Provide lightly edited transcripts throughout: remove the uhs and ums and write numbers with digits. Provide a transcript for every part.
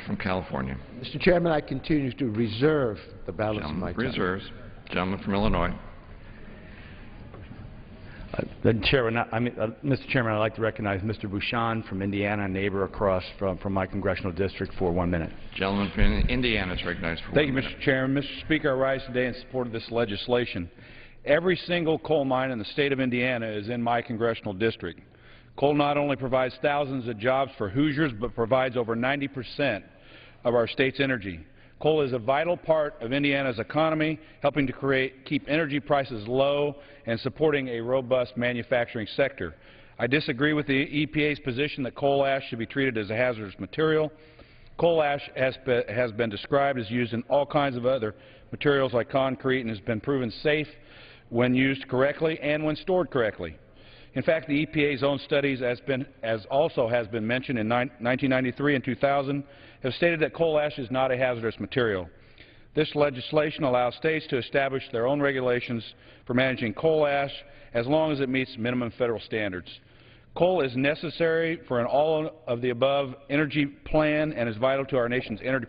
from California. Mr. Chairman, I continue to reserve the balance of my time. Reserves. Gentleman from Illinois. Mr. Chairman, I'd like to recognize Mr. Bouchon from Indiana, a neighbor across from my congressional district, for 1 minute. Gentleman from Indiana is recognized for 1 minute. Thank you, Mr. Chairman. Mr. Speaker, I rise today in support of this legislation. Every single coal mine in the state of Indiana is in my congressional district. Coal not only provides thousands of jobs for Hoosiers, but provides over 90% of our state's energy. Coal is a vital part of Indiana's economy, helping to keep energy prices low and supporting a robust manufacturing sector. I disagree with the EPA's position that coal ash should be treated as a hazardous material. Coal ash has been described as used in all kinds of other materials like concrete and has been proven safe when used correctly and when stored correctly. In fact, the EPA's own studies, as also has been mentioned in 1993 and 2000, have stated that coal ash is not a hazardous material. This legislation allows states to establish their own regulations for managing coal ash as long as it meets minimum federal standards. Coal is necessary for an all-of-the-above energy plan and is vital to our nation's energy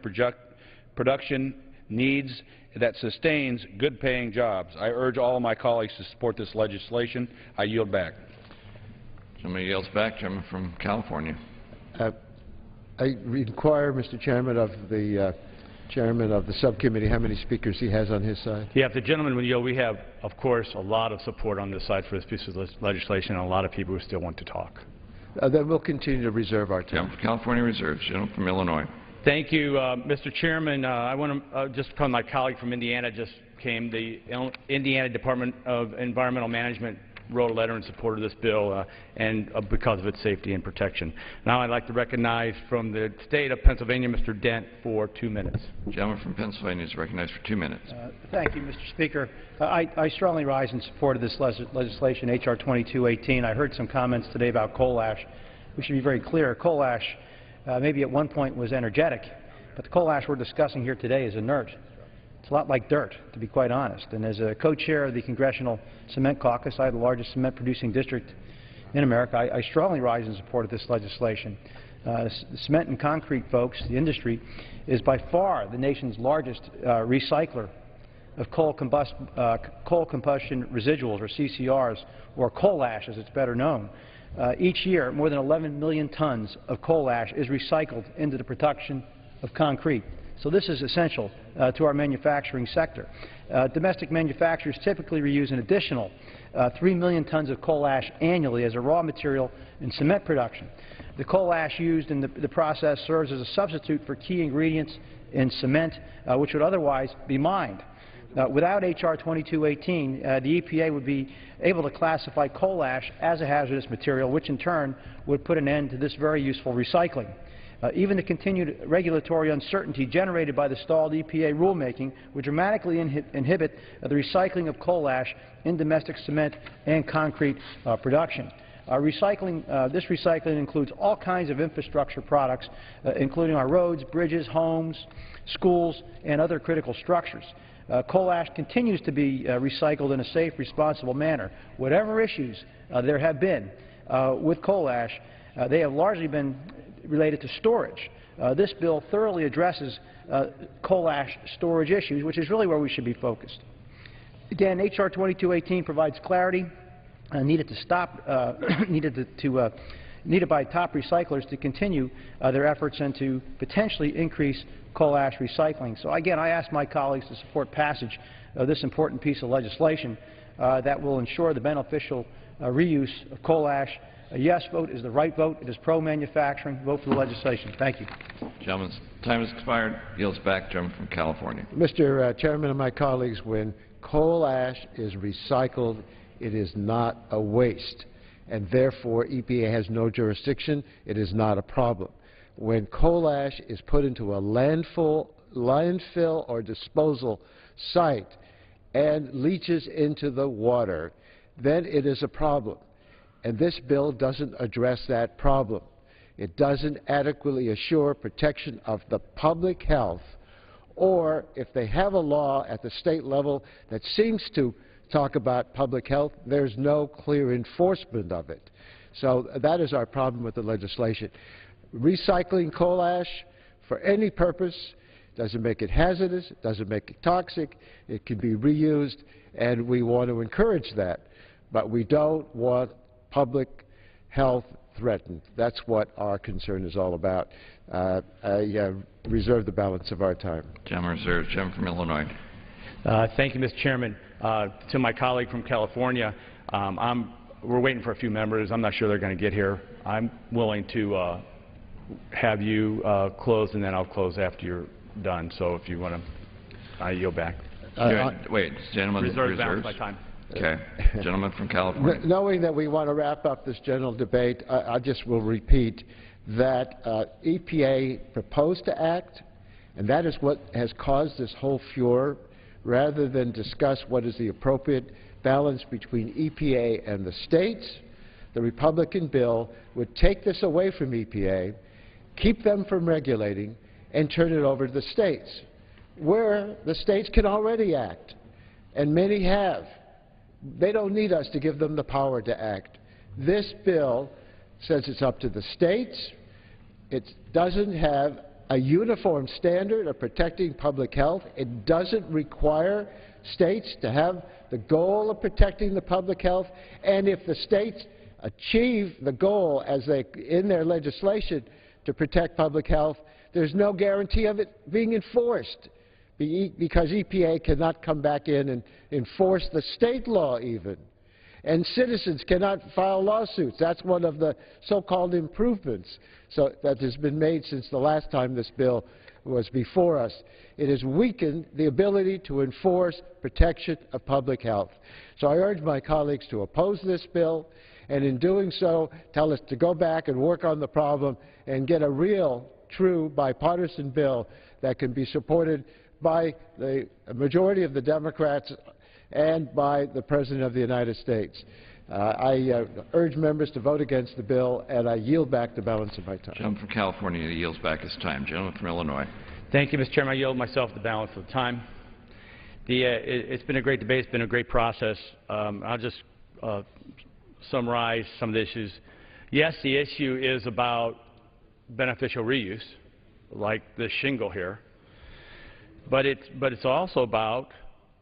production needs that sustains good-paying jobs. I urge all of my colleagues to support this legislation. I yield back. Gentleman yields back. Gentleman from California. I inquire, Mr. Chairman, of the chairman of the subcommittee how many speakers he has on his side. Yeah, if the gentleman would yield, we have, of course, a lot of support on this side for this piece of legislation and a lot of people who still want to talk. Then we'll continue to reserve our time. Gentleman from California reserves. Gentleman from Illinois. Thank you, Mr. Chairman. I want to just from my colleague from Indiana just came. The Indiana Department of Environmental Management wrote a letter in support of this bill and because of its safety and protection. Now I'd like to recognize from the state of Pennsylvania Mr. Dent for 2 minutes. Gentleman from Pennsylvania is recognized for 2 minutes. Thank you, Mr. Speaker. I strongly rise in support of this legislation, H.R. 2218. I heard some comments today about coal ash. We should be very clear. Coal ash maybe at one point was energetic, but the coal ash we're discussing here today is inert. It's a lot like dirt, to be quite honest. And as a co-chair of the Congressional Cement Caucus, I have the largest cement-producing district in America. I strongly rise in support of this legislation. The cement and concrete folks, the industry, is by far the nation's largest recycler of coal combustion residuals, or CCRs, or coal ash as it's better known. Each year, more than 11 million tons of coal ash is recycled into the production of concrete. So this is essential to our manufacturing sector. Domestic manufacturers typically reuse an additional 3 million tons of coal ash annually as a raw material in cement production. The coal ash used in the process serves as a substitute for key ingredients in cement, which would otherwise be mined. Without H.R. 2218, the EPA would be able to classify coal ash as a hazardous material, which in turn would put an end to this very useful recycling. Even the continued regulatory uncertainty generated by the stalled EPA rulemaking would dramatically inhibit the recycling of coal ash in domestic cement and concrete production. This recycling includes all kinds of infrastructure products, including our roads, bridges, homes, schools, and other critical structures. Coal ash continues to be recycled in a safe, responsible manner. Whatever issues there have been with coal ash, they have largely been related to storage. This bill thoroughly addresses coal ash storage issues, which is really where we should be focused. Again, H.R. 2218 provides clarity needed by top recyclers to continue their efforts and to potentially increase coal ash recycling. So again, I ask my colleagues to support passage of this important piece of legislation that will ensure the beneficial reuse of coal ash. A yes vote is the right vote. It is pro-manufacturing. Vote for the legislation. Thank you. Gentleman's time has expired. Yields back. Gentleman from California. Mr. Chairman and my colleagues, when coal ash is recycled, it is not a waste, and therefore EPA has no jurisdiction. It is not a problem. When coal ash is put into a landfill or disposal site and leaches into the water, then it is a problem. And this bill doesn't address that problem. It doesn't adequately assure protection of the public health, or if they have a law at the state level that seems to talk about public health, there's no clear enforcement of it. So that is our problem with the legislation. Recycling coal ash for any purpose. Doesn't make it hazardous, it doesn't make it toxic, it can be reused, and we want to encourage that. But we don't want public health threatened. That's what our concern is all about. I reserve the balance of our time. Gentleman reserved. Gentleman from Illinois. Thank you, Mr. Chairman. To my colleague from California, we're waiting for a few members. I'm not sure they're going to get here. I'm willing to have you close, and then I'll close after you're done. So if you want to, I yield back. Wait, gentleman Reserve reserves. my time. Okay. Gentleman from California. Knowing that we want to wrap up this general debate, I just will repeat that EPA proposed to act, and that is what has caused this whole furor, rather than discuss what is the appropriate balance between EPA and the states. The Republican bill would take this away from EPA, keep them from regulating, and turn it over to the states, where the states can already act, and many have. They don't need us to give them the power to act. This bill says it's up to the states. It doesn't have a uniform standard of protecting public health. It doesn't require states to have the goal of protecting the public health. And if the states achieve the goal as they in their legislation to protect public health, there's no guarantee of it being enforced, because EPA cannot come back in and enforce the state law even. And citizens cannot file lawsuits. That's one of the so-called improvements that has been made since the last time this bill was before us. It has weakened the ability to enforce protection of public health. So I urge my colleagues to oppose this bill, and in doing so, tell us to go back and work on the problem and get a real, true bipartisan bill that can be supported by the majority of the Democrats and by the President of the United States. I urge members to vote against the bill, and I yield back the balance of my time. Gentleman from California yields back his time. Gentleman from Illinois. Thank you, Mr. Chairman. I yield myself the balance of the time. It's been a great debate. It's been a great process. I'll just summarize some of the issues. Yes, the issue is about beneficial reuse, like the shingle here, but it's also about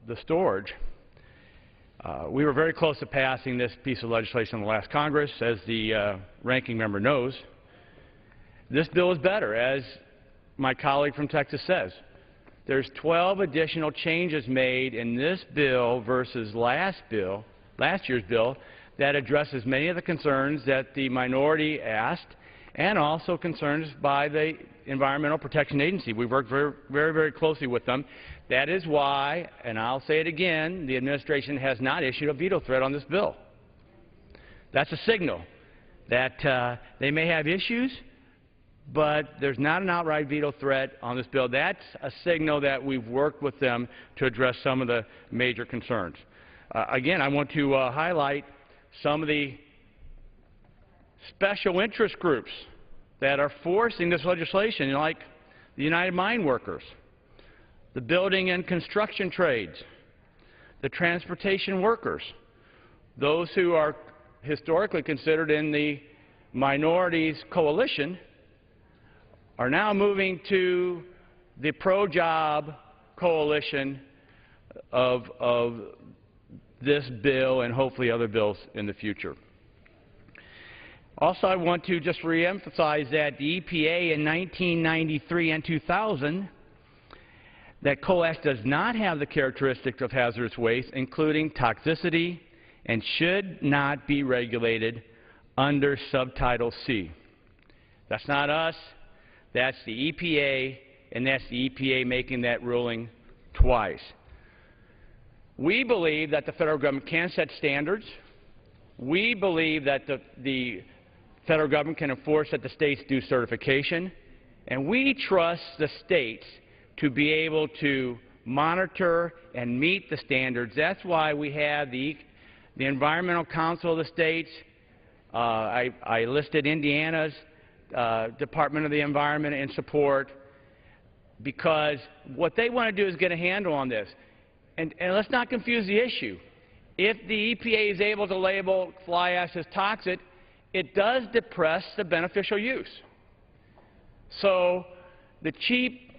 the storage. We were very close to passing this piece of legislation in the last Congress, as the ranking member knows. This bill is better, as my colleague from Texas says. There's 12 additional changes made in this bill versus last year's bill, that addresses many of the concerns that the minority asked, and also concerns by the Environmental Protection Agency. We've worked very closely with them. That is why, and I'll say it again, the administration has not issued a veto threat on this bill. That's a signal that they may have issues, but there's not an outright veto threat on this bill. That's a signal that we've worked with them to address some of the major concerns. Again, I want to highlight some of the special interest groups that are forcing this legislation, like the United Mine Workers, the building and construction trades, the transportation workers, those who are historically considered in the minorities coalition, are now moving to the pro-job coalition of this bill and hopefully other bills in the future. Also, I want to just reemphasize that the EPA in 1993 and 2000, that coal ash does not have the characteristics of hazardous waste, including toxicity, and should not be regulated under Subtitle C. That's not us. That's the EPA, and that's the EPA making that ruling twice. We believe that the federal government can set standards. We believe that the federal government can enforce that the states do certification. And we trust the states to be able to monitor and meet the standards. That's why we have the Environmental Council of the states. I listed Indiana's Department of the Environment in support, because what they want to do is get a handle on this. And let's not confuse the issue. If the EPA is able to label fly ash as toxic, it does depress the beneficial use. So the cheap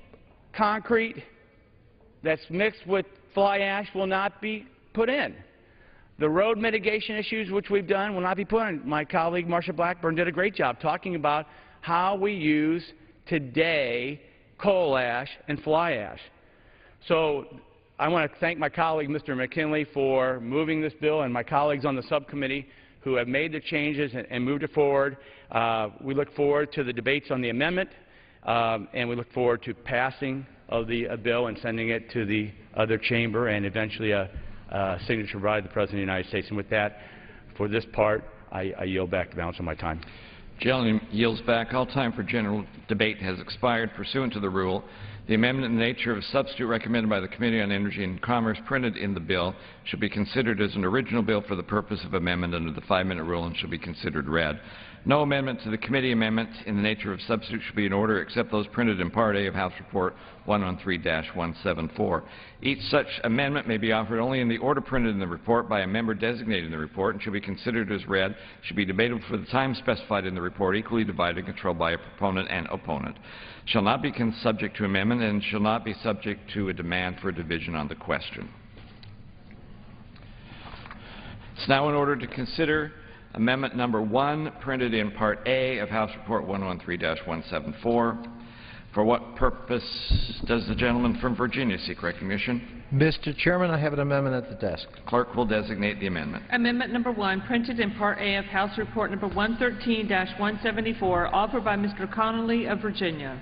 concrete that's mixed with fly ash will not be put in. The road mitigation issues which we've done will not be put in. My colleague Marsha Blackburn did a great job talking about how we use today coal ash and fly ash. So I want to thank my colleague Mr. McKinley for moving this bill and my colleagues on the subcommittee who have made the changes and moved it forward. We look forward to the debates on the amendment, and we look forward to passing of the bill and sending it to the other chamber and eventually a signature by the President of the United States. And with that, for this part, I yield back the balance of my time. Gentleman yields back. All time for general debate has expired. Pursuant to the rule, the amendment in the nature of a substitute recommended by the Committee on Energy and Commerce printed in the bill should be considered as an original bill for the purpose of amendment under the 5-minute rule and shall be considered read. No amendment to the committee amendment in the nature of substitute should be in order except those printed in Part A of House Report 113-174. Each such amendment may be offered only in the order printed in the report by a member designated in the report and should be considered as read, should be debated for the time specified in the report, equally divided and controlled by a proponent and opponent. Shall not be subject to amendment and shall not be subject to a demand for a division on the question. It's now in order to consider Amendment number 1, printed in Part A of House Report 113-174. For what purpose does the gentleman from Virginia seek recognition? Mr. Chairman, I have an amendment at the desk. Clerk will designate the amendment. Amendment number 1, printed in Part A of House Report number 113-174, offered by Mr. Connolly of Virginia.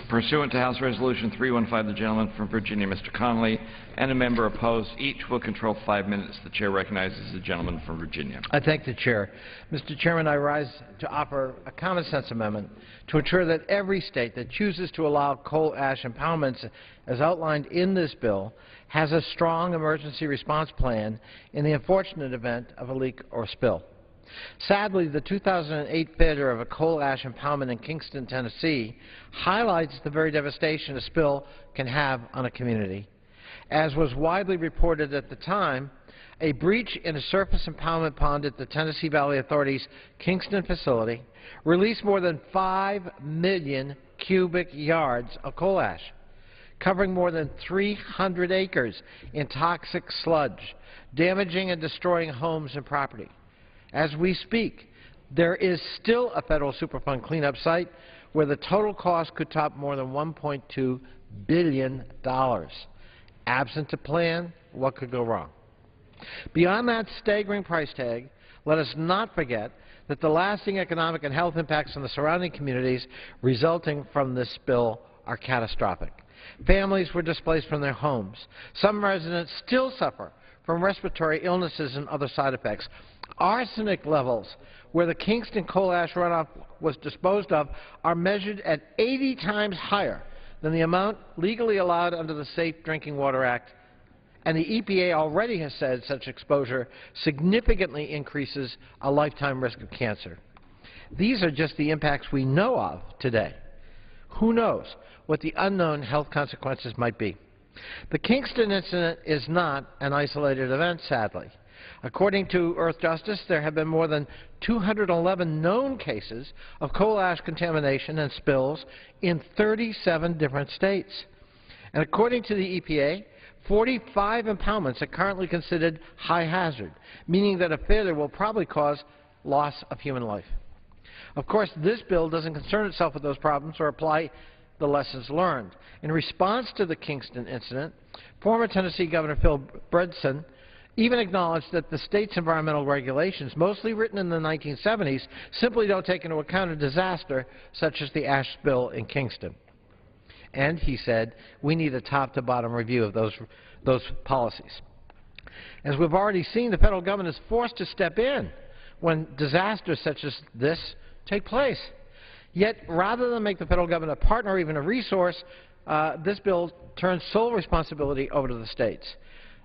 Pursuant to House Resolution 315, the gentleman from Virginia, Mr. Connolly, and a member opposed, each will control 5 minutes. The Chair recognizes the gentleman from Virginia. I thank the Chair. Mr. Chairman, I rise to offer a common-sense amendment to ensure that every state that chooses to allow coal ash impoundments, as outlined in this bill, has a strong emergency response plan in the unfortunate event of a leak or spill. Sadly, the 2008 failure of a coal ash impoundment in Kingston, Tennessee, highlights the very devastation a spill can have on a community. As was widely reported at the time, a breach in a surface impoundment pond at the Tennessee Valley Authority's Kingston facility released more than 5 million cubic yards of coal ash, covering more than 300 acres in toxic sludge, damaging and destroying homes and property. As we speak, there is still a federal Superfund cleanup site where the total cost could top more than $1.2 billion. Absent a plan, what could go wrong? Beyond that staggering price tag, let us not forget that the lasting economic and health impacts on the surrounding communities resulting from this spill are catastrophic. Families were displaced from their homes. Some residents still suffer from respiratory illnesses and other side effects. Arsenic levels where the Kingston coal ash runoff was disposed of are measured at 80 times higher than the amount legally allowed under the Safe Drinking Water Act, and the EPA already has said such exposure significantly increases a lifetime risk of cancer. These are just the impacts we know of today. Who knows what the unknown health consequences might be? The Kingston incident is not an isolated event, sadly. According to Earthjustice, there have been more than 211 known cases of coal ash contamination and spills in 37 different states. And according to the EPA, 45 impoundments are currently considered high hazard, meaning that a failure will probably cause loss of human life. Of course, this bill doesn't concern itself with those problems or apply the lessons learned. In response to the Kingston incident, former Tennessee Governor Phil Bredesen even acknowledged that the state's environmental regulations, mostly written in the 1970s, simply don't take into account a disaster such as the ash spill in Kingston. And he said, we need a top-to-bottom review of those policies. As we've already seen, the federal government is forced to step in when disasters such as this take place. Yet, rather than make the federal government a partner or even a resource, this bill turns sole responsibility over to the states.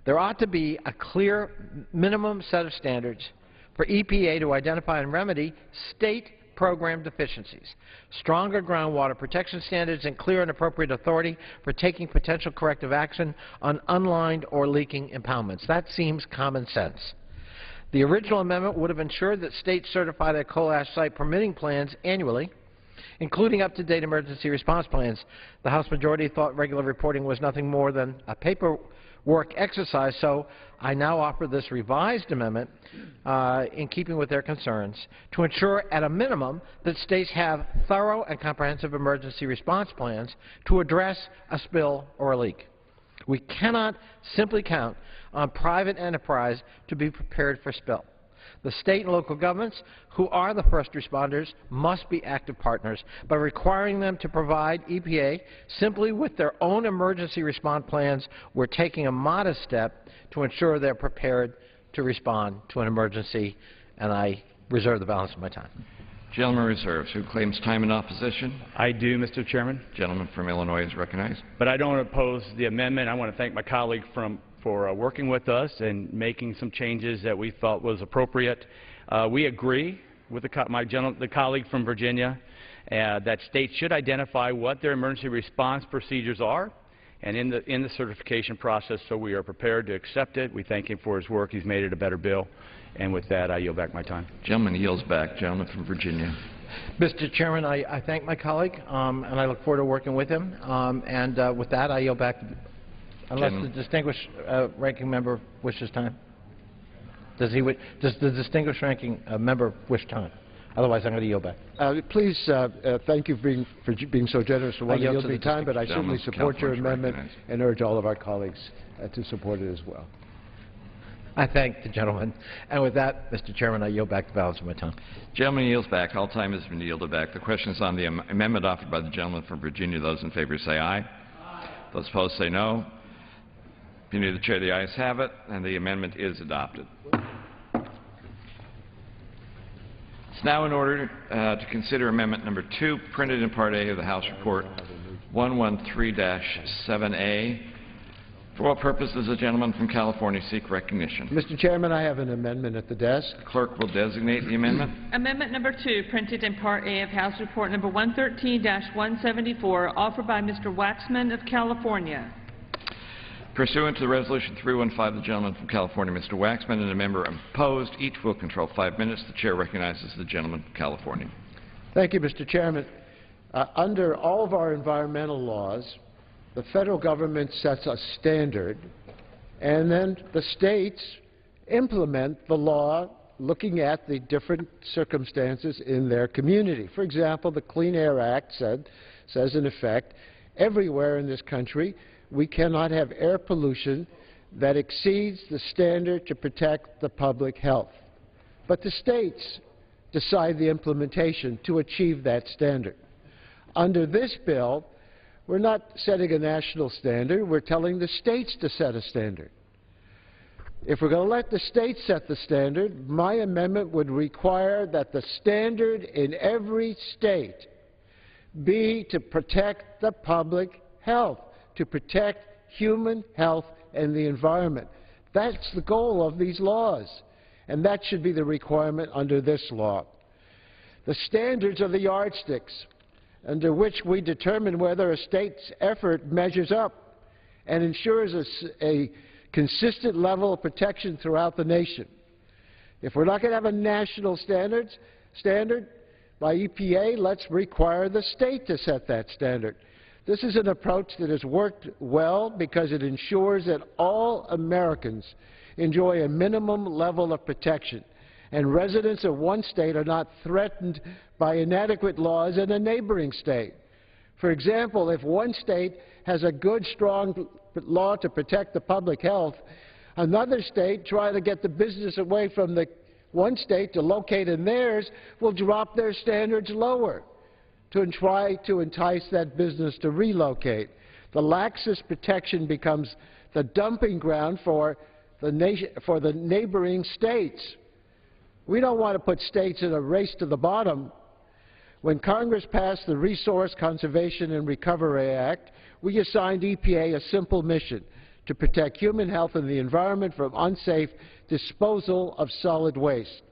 There ought to be a clear minimum set of standards for EPA to identify and remedy state program deficiencies, stronger groundwater protection standards, and clear and appropriate authority for taking potential corrective action on unlined or leaking impoundments. That seems common sense. The original amendment would have ensured that states certify their coal ash site permitting plans annually, including up-to-date emergency response plans. The House majority thought regular reporting was nothing more than a paperwork exercise, so I now offer this revised amendment in keeping with their concerns to ensure at a minimum that states have thorough and comprehensive emergency response plans to address a spill or a leak. We cannot simply count on private enterprise to be prepared for spill. The state and local governments, who are the first responders, must be active partners. By requiring them to provide EPA simply with their own emergency response plans, we're taking a modest step to ensure they're prepared to respond to an emergency, and I reserve the balance of my time. Gentleman reserves. Who claims time in opposition? I do, Mr. Chairman. Gentleman from Illinois is recognized. But I don't oppose the amendment. I want to thank my colleague for working with us and making some changes that we felt was appropriate. We agree with the colleague from Virginia that states should identify what their emergency response procedures are and in the certification process, so we are prepared to accept it. We thank him for his work. He's made it a better bill. And with that, I yield back my time. Gentleman yields back. Gentleman from Virginia. Mr. Chairman, I thank my colleague, and I look forward to working with him. With that, I yield back, unless the distinguished ranking member wishes time. Does the distinguished ranking member wish time? Otherwise, I'm going to yield back. Please, thank you for being so generous to want to yield me time, but I certainly support your amendment and urge all of our colleagues to support it as well. I thank the gentleman. And with that, Mr. Chairman, I yield back the balance of my time. Gentleman yields back. All time has been yielded back. The question is on the amendment offered by the gentleman from Virginia. Those in favor say aye. Aye. Those opposed say no. Opinion of the chair, the ayes have it, and the amendment is adopted. It's now in order to consider amendment number 2, printed in Part A of the House Report 113-7A. For what purpose does the gentleman from California seek recognition? Mr. Chairman, I have an amendment at the desk. The clerk will designate the amendment. Amendment number 2, printed in Part A of House Report number 113-174, offered by Mr. Waxman of California. Pursuant to the Resolution 315, the gentleman from California, Mr. Waxman, and a member opposed, each will control 5 minutes. The chair recognizes the gentleman from California. Thank you, Mr. Chairman. Under all of our environmental laws, the federal government sets a standard, and then the states implement the law looking at the different circumstances in their community. For example, the Clean Air Act says, in effect, everywhere in this country we cannot have air pollution that exceeds the standard to protect the public health. But the states decide the implementation to achieve that standard. Under this bill, we're not setting a national standard. We're telling the states to set a standard. If we're going to let the states set the standard, my amendment would require that the standard in every state be to protect the public health, to protect human health and the environment. That's the goal of these laws, and that should be the requirement under this law. The standards are the yardsticks under which we determine whether a state's effort measures up and ensures a consistent level of protection throughout the nation. If we're not going to have a national standard by EPA, let's require the state to set that standard. This is an approach that has worked well because it ensures that all Americans enjoy a minimum level of protection, and residents of one state are not threatened by inadequate laws in a neighboring state. For example, if one state has a good, strong law to protect the public health, another state trying to get the business away from the one state to locate in theirs will drop their standards lower to try to entice that business to relocate. The laxest protection becomes the dumping ground for the neighboring states. We don't want to put states in a race to the bottom. When Congress passed the Resource Conservation and Recovery Act, we assigned EPA a simple mission: to protect human health and the environment from unsafe disposal of solid waste.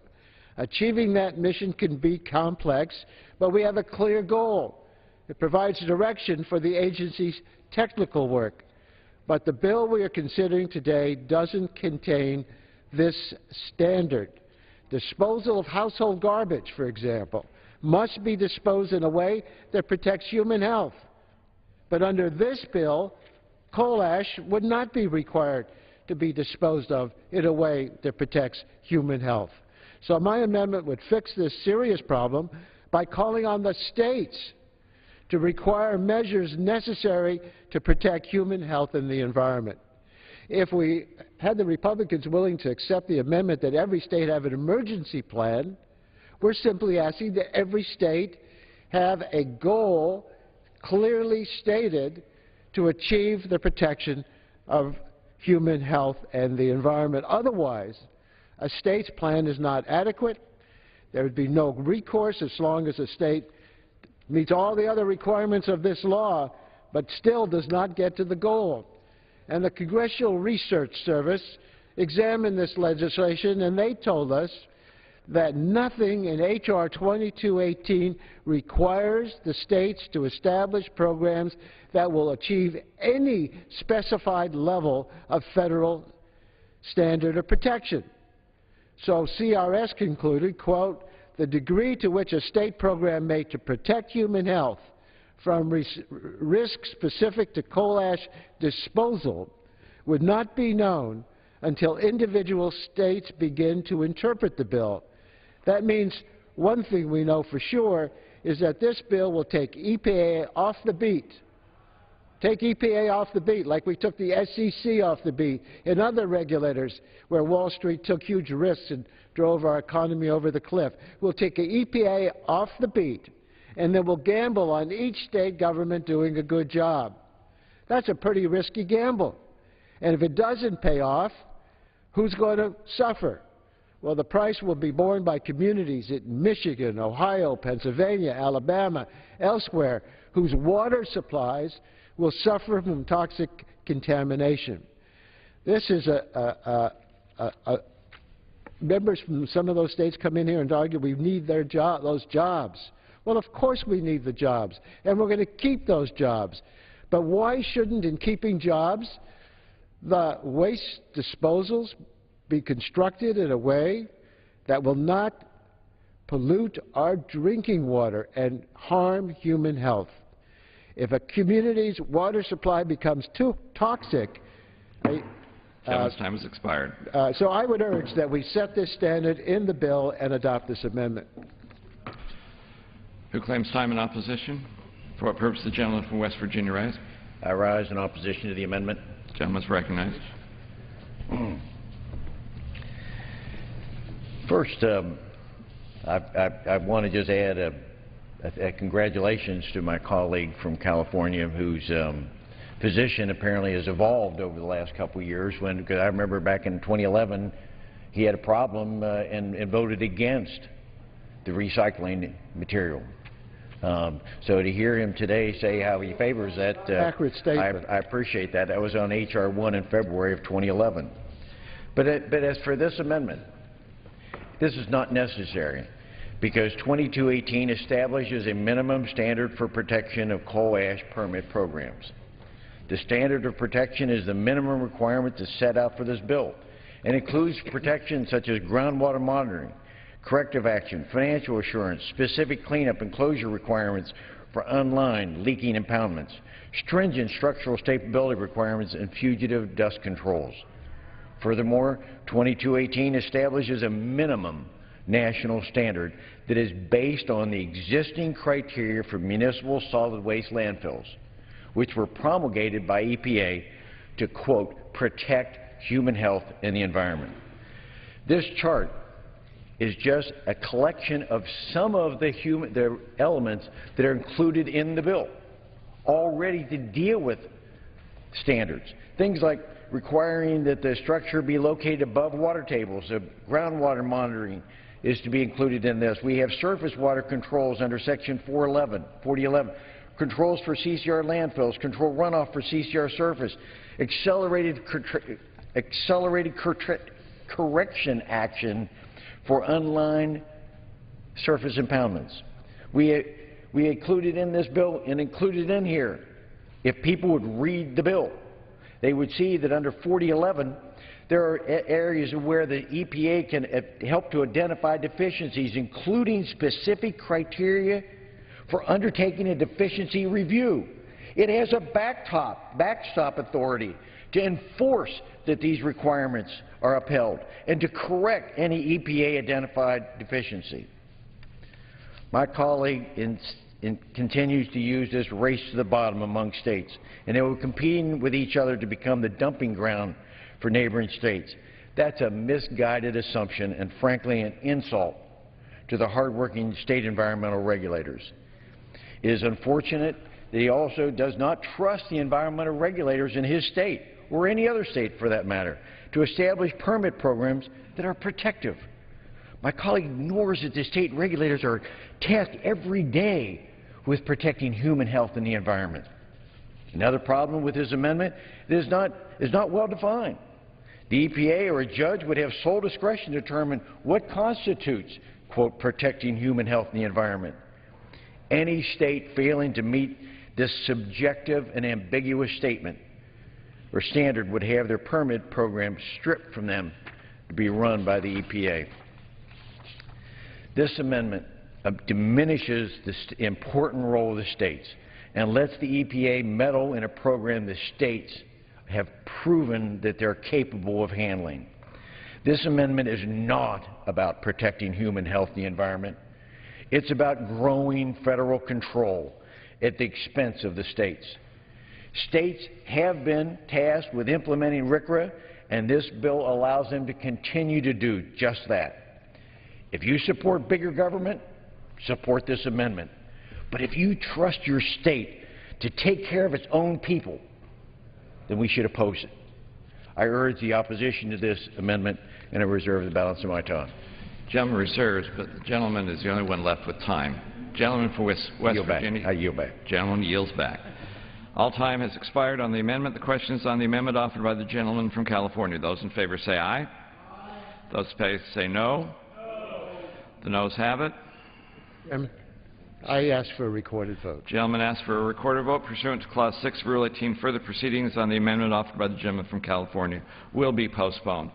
Achieving that mission can be complex, but we have a clear goal. It provides direction for the agency's technical work. But the bill we are considering today doesn't contain this standard. Disposal of household garbage, for example, must be disposed in a way that protects human health. But under this bill, coal ash would not be required to be disposed of in a way that protects human health. So my amendment would fix this serious problem by calling on the states to require measures necessary to protect human health and the environment. If we had the Republicans willing to accept the amendment that every state have an emergency plan, we're simply asking that every state have a goal clearly stated to achieve the protection of human health and the environment. Otherwise, a state's plan is not adequate. There would be no recourse as long as a state meets all the other requirements of this law, but still does not get to the goal. And the Congressional Research Service examined this legislation, and they told us that nothing in H.R. 2218 requires the states to establish programs that will achieve any specified level of federal standard of protection. So CRS concluded, quote, the degree to which a state program made to protect human health from risks specific to coal ash disposal would not be known until individual states begin to interpret the bill. That means one thing we know for sure is that this bill will take EPA off the beat. Take EPA off the beat, like we took the SEC off the beat and other regulators where Wall Street took huge risks and drove our economy over the cliff. We'll take the EPA off the beat, and then we'll gamble on each state government doing a good job. That's a pretty risky gamble. And if it doesn't pay off, who's going to suffer? Well, the price will be borne by communities in Michigan, Ohio, Pennsylvania, Alabama, elsewhere, whose water supplies will suffer from toxic contamination. This is members from some of those states come in here and argue we need those jobs. Well, of course we need the jobs, and we're going to keep those jobs. But why shouldn't, in keeping jobs, the waste disposals be constructed in a way that will not pollute our drinking water and harm human health? If a community's water supply becomes too toxic, Gentleman's time has expired. So I would urge that we set this standard in the bill and adopt this amendment. Who claims time in opposition? For what purpose the gentleman from West Virginia rise? I rise in opposition to the amendment. The gentleman is recognized. First, I want to just add a congratulations to my colleague from California whose position apparently has evolved over the last couple of years. Because I remember back in 2011 he had a problem and voted against the recycling material. So to hear him today say how he favors that, accurate statement. I appreciate that. That was on H.R. 1 in February of 2011. But as for this amendment, this is not necessary because 2218 establishes a minimum standard for protection of coal ash permit programs. The standard of protection is the minimum requirement that's set out for this bill and includes protections such as groundwater monitoring, corrective action, financial assurance, specific cleanup and closure requirements for unlined leaking impoundments, stringent structural stability requirements, and fugitive dust controls. Furthermore, 2218 establishes a minimum national standard that is based on the existing criteria for municipal solid waste landfills, which were promulgated by EPA to, quote, protect human health and the environment. This chart is just a collection of some of the elements that are included in the bill already to deal with standards. Things like requiring that the structure be located above water tables. Groundwater monitoring is to be included in this. We have surface water controls under Section 4011, controls for CCR landfills, control runoff for CCR surface, accelerated correction action for unlined surface impoundments. We included in this bill and included in here, if people would read the bill, they would see that under 4011 There are areas where the EPA can help to identify deficiencies, including specific criteria for undertaking a deficiency review. It has a backstop authority to enforce that these requirements are upheld and to correct any EPA-identified deficiency. My colleague continues to use this race to the bottom among states, and they were competing with each other to become the dumping ground for neighboring states. That's a misguided assumption and, frankly, an insult to the hardworking state environmental regulators. It is unfortunate that he also does not trust the environmental regulators in his state, or any other state for that matter, to establish permit programs that are protective. My colleague ignores that the state regulators are tasked every day with protecting human health and the environment. Another problem with his amendment is not well defined. The EPA or a judge would have sole discretion to determine what constitutes, quote, protecting human health and the environment. Any state failing to meet this subjective and ambiguous statement or standard would have their permit program stripped from them to be run by the EPA. This amendment diminishes the important role of the states and lets the EPA meddle in a program the states have proven that they're capable of handling. This amendment is not about protecting human health and the environment. It's about growing federal control at the expense of the states. States have been tasked with implementing RCRA, and this bill allows them to continue to do just that. If you support bigger government, support this amendment. But if you trust your state to take care of its own people, then we should oppose it. I urge the opposition to this amendment, and I reserve the balance of my time. Gentleman reserves, but the gentleman is the only one left with time. Gentleman for West Virginia. I yield back. Gentleman yields back. All time has expired on the amendment. The question is on the amendment offered by the gentleman from California. Those in favor say aye. Aye. Those opposed say no. No. The noes have it. I ask for a recorded vote. Gentleman asks for a recorded vote pursuant to Clause 6 of Rule 18. Further proceedings on the amendment offered by the gentleman from California will be postponed.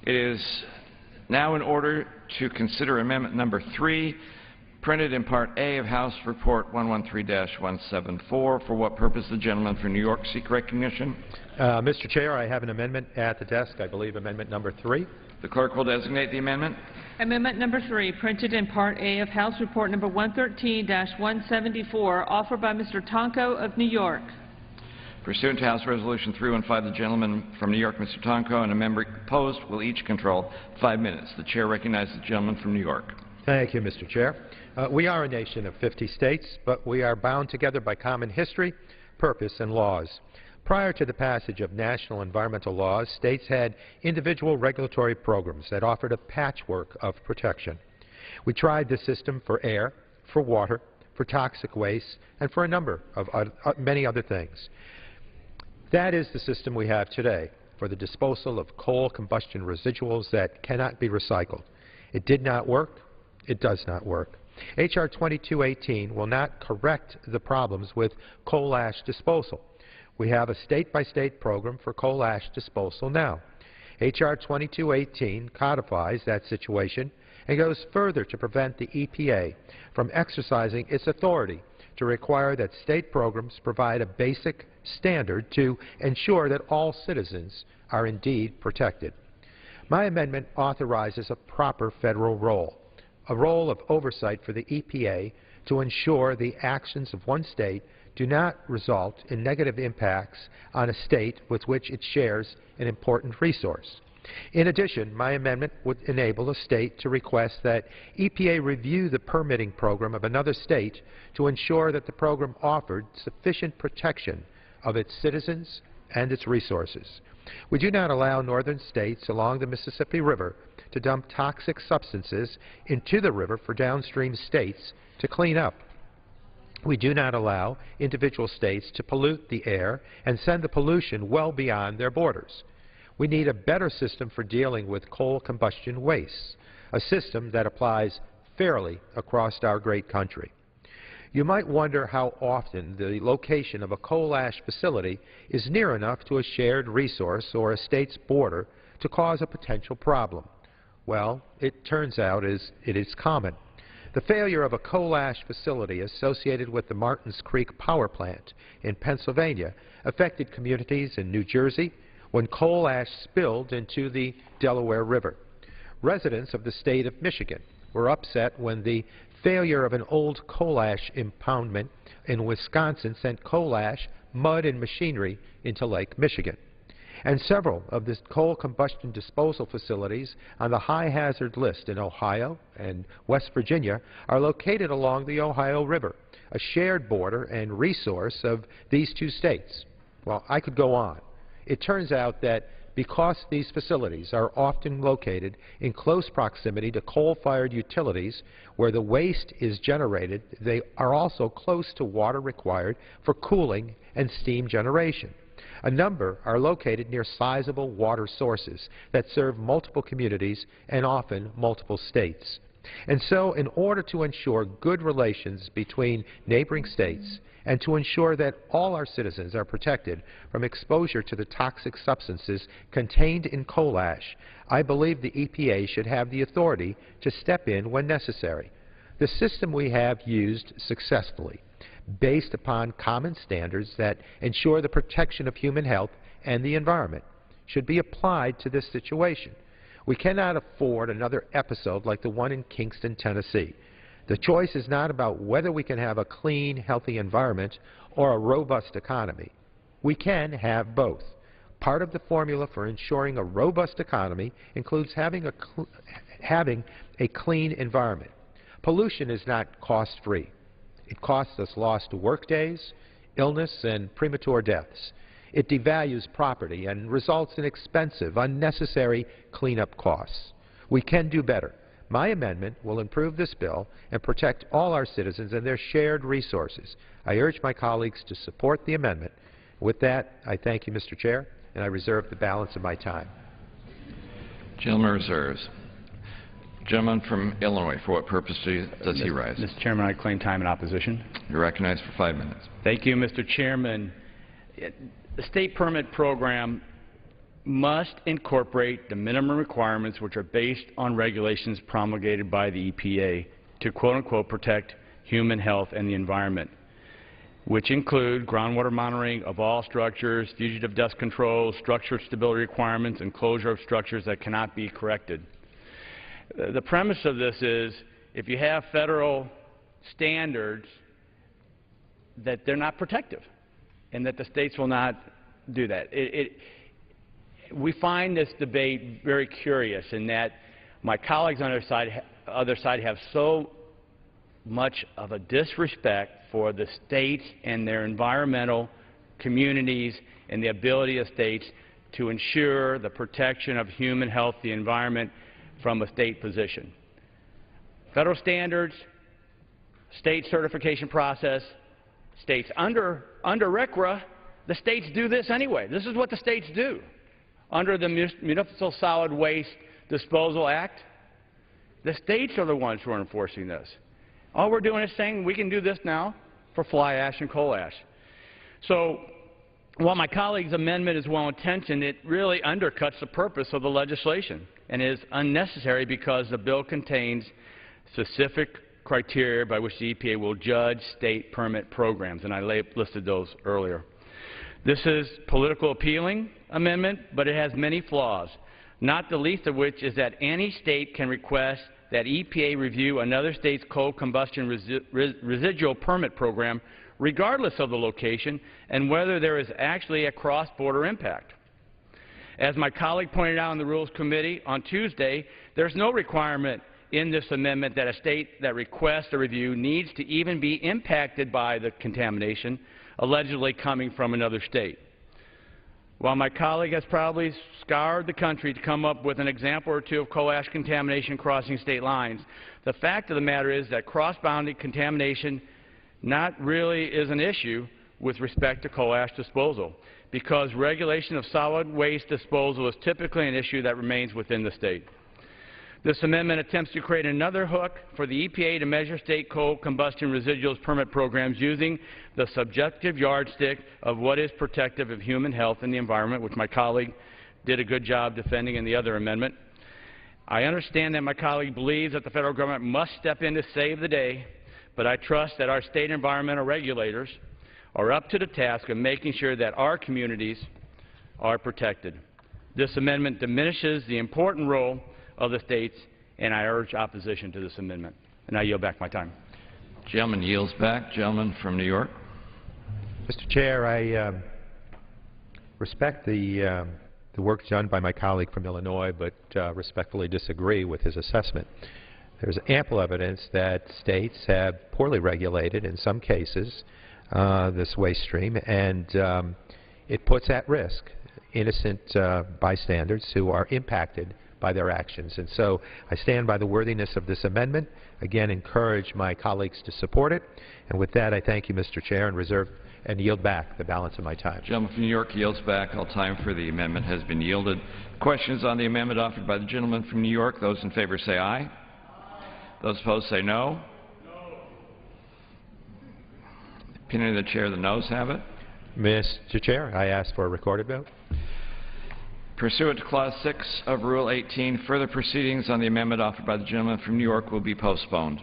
It is now in order to consider Amendment Number 3, printed in Part A of House Report 113-174. For what purpose the gentleman from New York seek recognition? Mr. Chair, I have an amendment at the desk. I believe Amendment Number 3. The clerk will designate the amendment. Amendment Number 3, printed in Part A of House Report Number 113-174, offered by Mr. Tonko of New York. Pursuant to House Resolution 315, the gentleman from New York, Mr. Tonko, and a member opposed will each control 5 minutes. The chair recognizes the gentleman from New York. Thank you, Mr. Chair. We are a nation of 50 states, but we are bound together by common history, purpose, and laws. Prior to the passage of national environmental laws, states had individual regulatory programs that offered a patchwork of protection. We tried this system for air, for water, for toxic waste, and for a number of many other things. That is the system we have today for the disposal of coal combustion residuals that cannot be recycled. It did not work. It does not work. H.R. 2218 will not correct the problems with coal ash disposal. We have a state-by-state program for coal ash disposal now. H.R. 2218 codifies that situation and goes further to prevent the EPA from exercising its authority to require that state programs provide a basic standard to ensure that all citizens are indeed protected. My amendment authorizes a proper federal role, a role of oversight for the EPA to ensure the actions of one state do not result in negative impacts on a state with which it shares an important resource. In addition, my amendment would enable a state to request that EPA review the permitting program of another state to ensure that the program offered sufficient protection of its citizens and its resources. We do not allow northern states along the Mississippi River to dump toxic substances into the river for downstream states to clean up. We do not allow individual states to pollute the air and send the pollution well beyond their borders. We need a better system for dealing with coal combustion wastes, a system that applies fairly across our great country. You might wonder how often the location of a coal ash facility is near enough to a shared resource or a state's border to cause a potential problem? Well, it turns out it is common. The failure of a coal ash facility associated with the Martins Creek power plant in Pennsylvania affected communities in New Jersey when coal ash spilled into the Delaware River. Residents of the state of Michigan were upset when the failure of an old coal ash impoundment in Wisconsin sent coal ash, mud, and machinery into Lake Michigan. And several of the coal combustion disposal facilities on the high hazard list in Ohio and West Virginia are located along the Ohio River, a shared border and resource of these two states. Well, I could go on. It turns out that because these facilities are often located in close proximity to coal-fired utilities where the waste is generated, they are also close to water required for cooling and steam generation. A number are located near sizable water sources that serve multiple communities and often multiple states. And so, in order to ensure good relations between neighboring states and to ensure that all our citizens are protected from exposure to the toxic substances contained in coal ash, I believe the EPA should have the authority to step in when necessary. The system we have used successfully, based upon common standards that ensure the protection of human health and the environment, should be applied to this situation. We cannot afford another episode like the one in Kingston, Tennessee. The choice is not about whether we can have a clean, healthy environment or a robust economy. We can have both. Part of the formula for ensuring a robust economy includes having a clean environment. Pollution is not cost-free. It costs us lost work days, illness, and premature deaths. It devalues property and results in expensive, unnecessary cleanup costs. We can do better. My amendment will improve this bill and protect all our citizens and their shared resources. I urge my colleagues to support the amendment. With that, I thank you, Mr. Chair, and I reserve the balance of my time. Gentleman reserves. Gentleman from Illinois, for what purpose does he rise? Mr. Chairman, I claim time in opposition. You're recognized for 5 minutes. Thank you, Mr. Chairman. The state permit program must incorporate the minimum requirements which are based on regulations promulgated by the EPA to quote-unquote protect human health and the environment, which include groundwater monitoring of all structures, fugitive dust control, structure stability requirements, and closure of structures that cannot be corrected. The premise of this is if you have federal standards that they're not protective and that the states will not do that. We find this debate very curious in that my colleagues on the other side have so much of a disrespect for the states and their environmental communities and the ability of states to ensure the protection of human health, the environment, from a state position. Federal standards, state certification process, states under RCRA, the states do this anyway. This is what the states do. Under the Municipal Solid Waste Disposal Act, the states are the ones who are enforcing this. All we're doing is saying we can do this now for fly ash and coal ash. So while my colleague's amendment is well-intentioned, it really undercuts the purpose of the legislation and is unnecessary because the bill contains specific criteria by which the EPA will judge state permit programs, and I listed those earlier. This is political appealing amendment, but it has many flaws, not the least of which is that any state can request that EPA review another state's coal combustion residual permit program regardless of the location and whether there is actually a cross-border impact. As my colleague pointed out in the Rules Committee on Tuesday, there's no requirement in this amendment that a state that requests a review needs to even be impacted by the contamination allegedly coming from another state. While my colleague has probably scoured the country to come up with an example or two of coal ash contamination crossing state lines, the fact of the matter is that cross-boundary contamination not really is an issue with respect to coal ash disposal, because regulation of solid waste disposal is typically an issue that remains within the state. This amendment attempts to create another hook for the EPA to measure state coal combustion residuals permit programs using the subjective yardstick of what is protective of human health and the environment, which my colleague did a good job defending in the other amendment. I understand that my colleague believes that the federal government must step in to save the day, but I trust that our state environmental regulators are up to the task of making sure that our communities are protected. This amendment diminishes the important role of the states, and I urge opposition to this amendment. And I yield back my time. Gentleman yields back. Gentleman from New York. Mr. Chair, I respect the work done by my colleague from Illinois, but respectfully disagree with his assessment. There's ample evidence that states have poorly regulated, in some cases, this waste stream, and it puts at risk innocent bystanders who are impacted by their actions. And so I stand by the worthiness of this amendment. Again, encourage my colleagues to support it. And with that, I thank you, Mr. Chair, and reserve and yield back the balance of my time. Gentleman from New York yields back. All time for the amendment has been yielded. Questions on the amendment offered by the gentleman from New York? Those in favor say aye. Those opposed say no. Opinion of the chair, the noes have it. Mr. Chair, I ask for a recorded vote. Pursuant to Clause 6 of Rule 18, further proceedings on the amendment offered by the gentleman from New York will be postponed.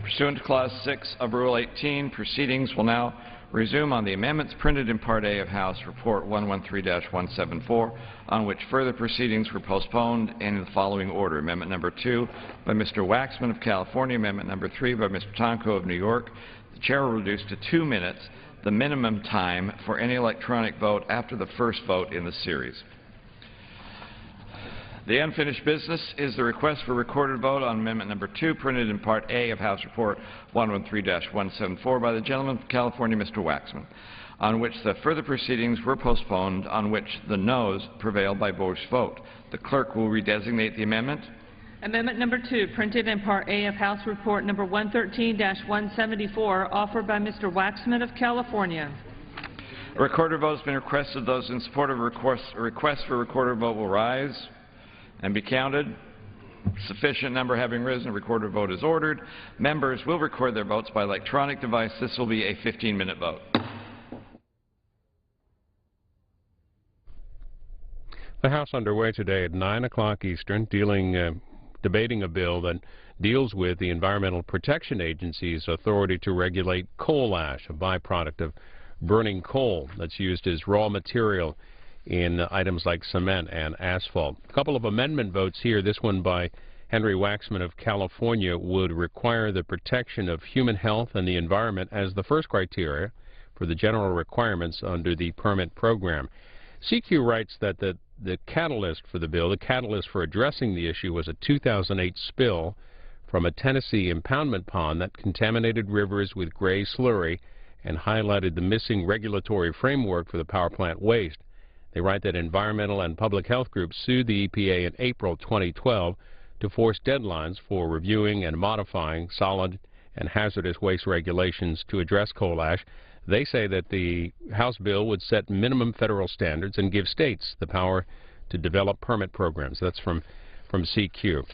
Pursuant to Clause 6 of Rule 18, proceedings will now resume on the amendments printed in Part A of House Report 113-174, on which further proceedings were postponed in the following order. Amendment number 2 by Mr. Waxman of California, Amendment number 3 by Mr. Tonko of New York. The chair will reduce to 2 minutes the minimum time for any electronic vote after the first vote in the series. The unfinished business is the request for recorded vote on Amendment number 2, printed in Part A of House Report 113-174 by the gentleman from California, Mr. Waxman, on which the further proceedings were postponed, on which the noes prevailed by voice vote. The clerk will redesignate the amendment. Amendment number 2, printed in Part A of House Report number 113-174, offered by Mr. Waxman of California. A recorded vote has been requested. Those in support of a request for a recorded vote will rise and be counted. Sufficient number having risen, a recorded vote is ordered. Members will record their votes by electronic device. This will be a 15-minute vote. The House underway today at 9 o'clock Eastern, debating a bill that deals with the Environmental Protection Agency's authority to regulate coal ash, a byproduct of burning coal that's used as raw material in items like cement and asphalt. A couple of amendment votes here. This one by Henry Waxman of California would require the protection of human health and the environment as the first criteria for the general requirements under the permit program. CQ writes that the catalyst for the bill, the catalyst for addressing the issue, was a 2008 spill from a Tennessee impoundment pond that contaminated rivers with gray slurry and highlighted the missing regulatory framework for the power plant waste. They write that environmental and public health groups sued the EPA in April 2012 to force deadlines for reviewing and modifying solid and hazardous waste regulations to address coal ash. They say that the House bill would set minimum federal standards and give states the power to develop permit programs. That's from CQ.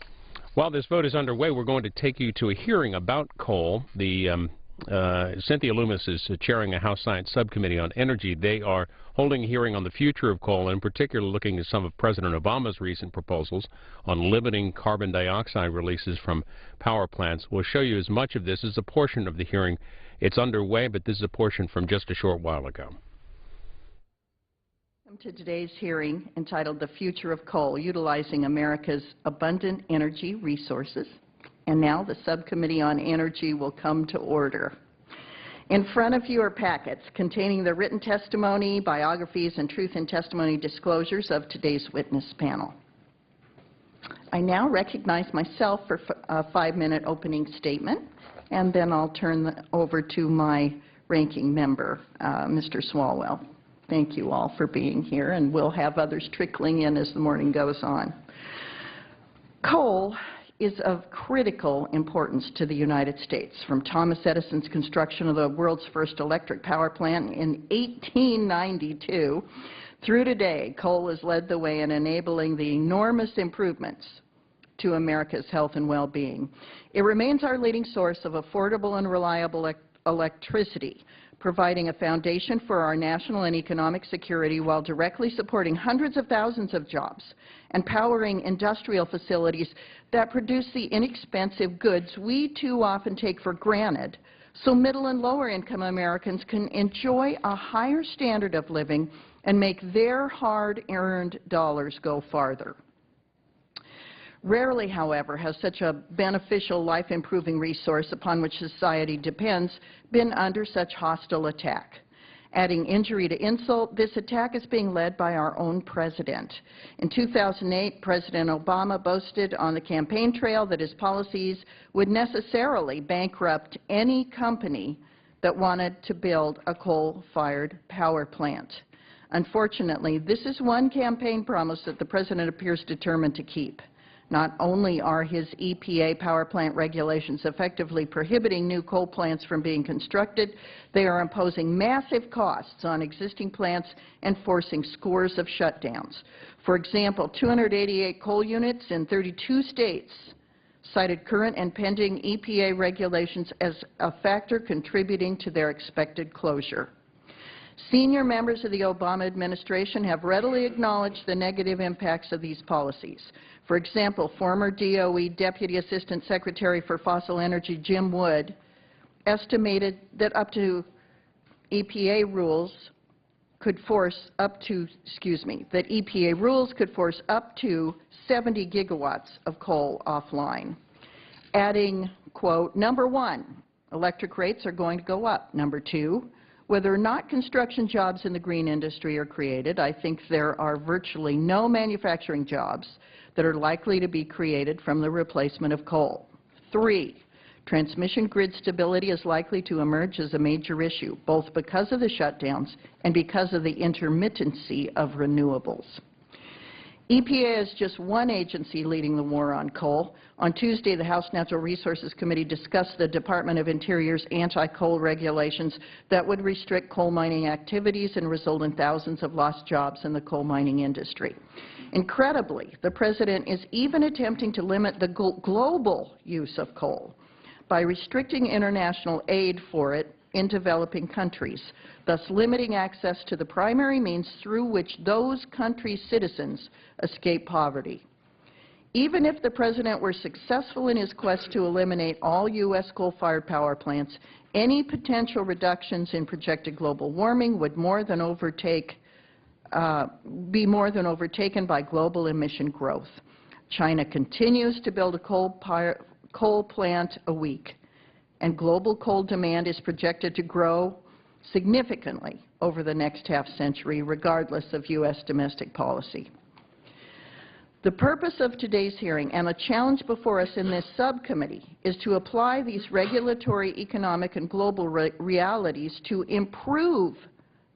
While this vote is underway, we're going to take you to a hearing about coal. Cynthia Loomis is chairing a House Science Subcommittee on Energy. They are holding a hearing on the future of coal, and in particular looking at some of President Obama's recent proposals on limiting carbon dioxide releases from power plants. We'll show you as much of this as a portion of the hearing. It's underway, but this is a portion from just a short while ago. Welcome to today's hearing entitled The Future of Coal, Utilizing America's Abundant Energy Resources. And now the Subcommittee on Energy will come to order. In front of you are packets containing the written testimony, biographies, and truth in testimony disclosures of today's witness panel. I now recognize myself for a 5-minute opening statement, and then I'll turn over to my ranking member, Mr. Swalwell. Thank you all for being here, and we'll have others trickling in as the morning goes on. Coal is of critical importance to the United States. From Thomas Edison's construction of the world's first electric power plant in 1892 through today, coal has led the way in enabling the enormous improvements to America's health and well-being. It remains our leading source of affordable and reliable electricity, providing a foundation for our national and economic security while directly supporting hundreds of thousands of jobs and powering industrial facilities that produce the inexpensive goods we too often take for granted, so middle and lower income Americans can enjoy a higher standard of living and make their hard-earned dollars go farther. Rarely, however, has such a beneficial, life-improving resource upon which society depends been under such hostile attack. Adding injury to insult, this attack is being led by our own president. In 2008, President Obama boasted on the campaign trail that his policies would necessarily bankrupt any company that wanted to build a coal-fired power plant. Unfortunately, this is one campaign promise that the president appears determined to keep. Not only are his EPA power plant regulations effectively prohibiting new coal plants from being constructed, they are imposing massive costs on existing plants and forcing scores of shutdowns. For example, 288 coal units in 32 states cited current and pending EPA regulations as a factor contributing to their expected closure. Senior members of the Obama administration have readily acknowledged the negative impacts of these policies. For example, former DOE Deputy Assistant Secretary for Fossil Energy Jim Wood estimated that EPA rules could force up to 70 gigawatts of coal offline, adding, quote, "Number one, electric rates are going to go up. Number two, whether or not construction jobs in the green industry are created, I think there are virtually no manufacturing jobs that are likely to be created from the replacement of coal. 3, transmission grid stability is likely to emerge as a major issue, both because of the shutdowns and because of the intermittency of renewables." EPA is just one agency leading the war on coal. On Tuesday, the House Natural Resources Committee discussed the Department of Interior's anti-coal regulations that would restrict coal mining activities and result in thousands of lost jobs in the coal mining industry. Incredibly, the President is even attempting to limit the global use of coal by restricting international aid for it in developing countries, thus limiting access to the primary means through which those countries' citizens escape poverty. Even if the President were successful in his quest to eliminate all U.S. coal-fired power plants, any potential reductions in projected global warming would be more than overtaken by global emission growth. China continues to build a coal plant a week, and global coal demand is projected to grow significantly over the next half-century, regardless of U.S. domestic policy. The purpose of today's hearing and the challenge before us in this subcommittee is to apply these regulatory, economic, and global realities to improve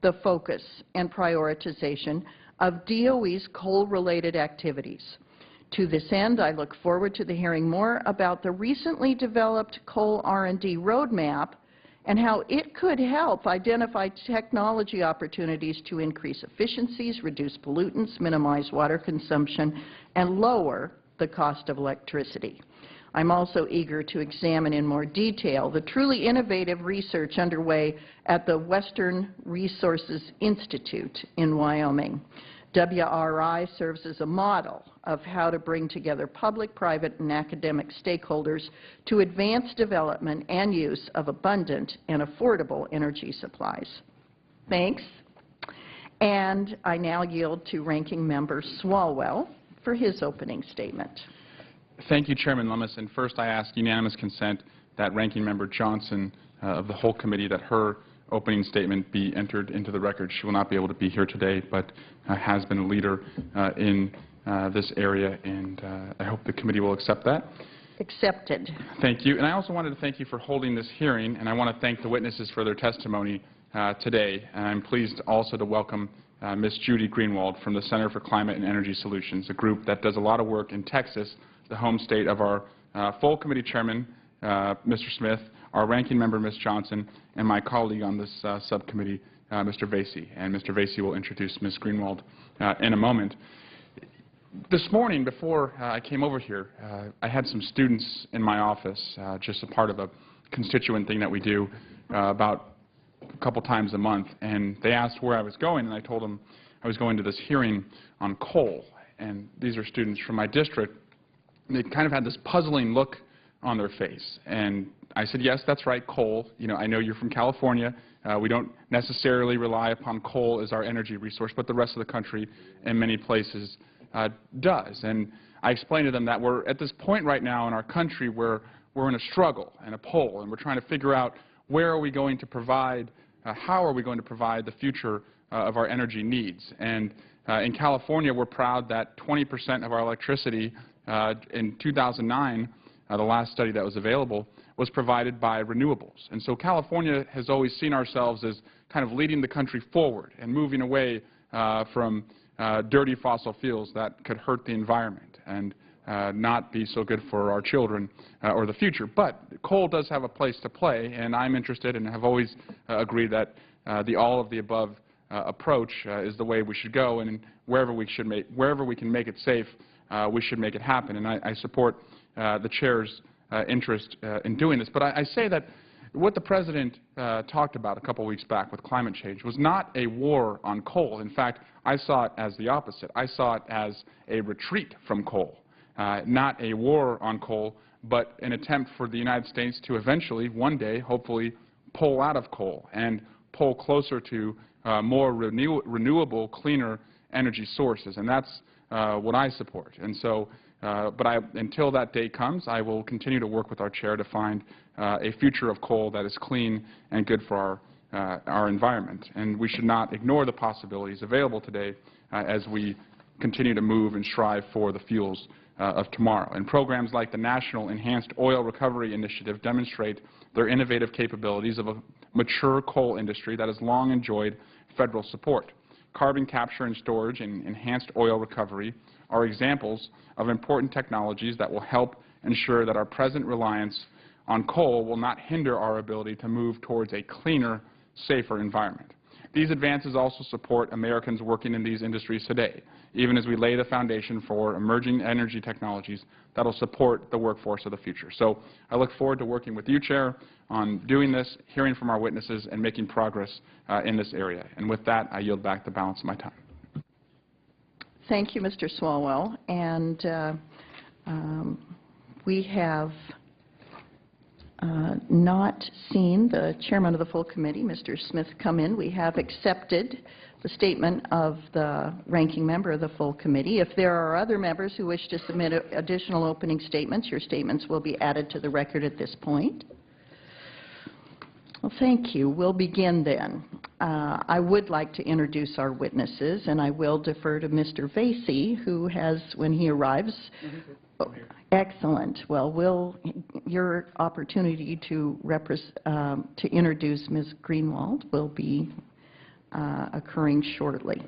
the focus and prioritization of DOE's coal-related activities. To this end, I look forward to the hearing more about the recently developed coal R&D roadmap and how it could help identify technology opportunities to increase efficiencies, reduce pollutants, minimize water consumption, and lower the cost of electricity. I'm also eager to examine in more detail the truly innovative research underway at the Western Resources Institute in Wyoming. WRI serves as a model of how to bring together public, private, and academic stakeholders to advance development and use of abundant and affordable energy supplies. Thanks. And I now yield to Ranking Member Swalwell for his opening statement. Thank you, Chairman Lummis. And first, I ask unanimous consent that Ranking Member Johnson of the whole committee that her opening statement be entered into the record. She will not be able to be here today, but has been a leader in this area, and I hope the committee will accept that. Accepted. Thank you. And I also wanted to thank you for holding this hearing, and I want to thank the witnesses for their testimony today. And I'm pleased also to welcome Ms. Judy Greenwald from the Center for Climate and Energy Solutions, a group that does a lot of work in Texas, the home state of our full committee chairman, Mr. Smith, our ranking member, Ms. Johnson, and my colleague on this subcommittee, Mr. Vasey. And Mr. Vasey will introduce Ms. Greenwald in a moment. This morning, before I came over here, I had some students in my office, just a part of a constituent thing that we do, about a couple times a month, and they asked where I was going, and I told them I was going to this hearing on coal. And these are students from my district. And they kind of had this puzzling look on their face. And I said, yes, that's right, coal. You know, I know you're from California. We don't necessarily rely upon coal as our energy resource, but the rest of the country in many places does. And I explained to them that we're at this point right now in our country where we're in a struggle and a poll, and we're trying to figure out where are we going to provide, how are we going to provide the future of our energy needs. And in California, we're proud that 20% of our electricity in 2009, the last study that was available, was provided by renewables. And so California has always seen ourselves as kind of leading the country forward and moving away from dirty fossil fuels that could hurt the environment and not be so good for our children or the future. But coal does have a place to play, and I'm interested and have always agreed that the all-of-the-above approach is the way we should go, and wherever we can make it safe, we should make it happen. And I support the Chair's interest in doing this. But I say that what the President talked about a couple weeks back with climate change was not a war on coal. In fact, I saw it as the opposite. I saw it as a retreat from coal, not a war on coal, but an attempt for the United States to eventually, one day, hopefully, pull out of coal and pull closer to more renewable, cleaner energy sources. And that's what I support. And so, until that day comes, I will continue to work with our Chair to find a future of coal that is clean and good for our environment. And we should not ignore the possibilities available today as we continue to move and strive for the fuels of tomorrow. And programs like the National Enhanced Oil Recovery Initiative demonstrate their innovative capabilities of a mature coal industry that has long enjoyed federal support. Carbon capture and storage and enhanced oil recovery are examples of important technologies that will help ensure that our present reliance on coal will not hinder our ability to move towards a cleaner, safer environment. These advances also support Americans working in these industries today, even as we lay the foundation for emerging energy technologies that will support the workforce of the future. So I look forward to working with you, Chair, on doing this, hearing from our witnesses, and making progress in this area. And with that, I yield back the balance of my time. Thank you, Mr. Swalwell. And we have not seen the chairman of the full committee, Mr. Smith, come in. We have accepted the statement of the ranking member of the full committee. If there are other members who wish to submit additional opening statements, your statements will be added to the record at this point. Well, thank you. We'll begin then. I would like to introduce our witnesses, and I will defer to Mr. Vasey, who has, when he arrives, excellent. Well, your opportunity to introduce Ms. Greenwald will be occurring shortly.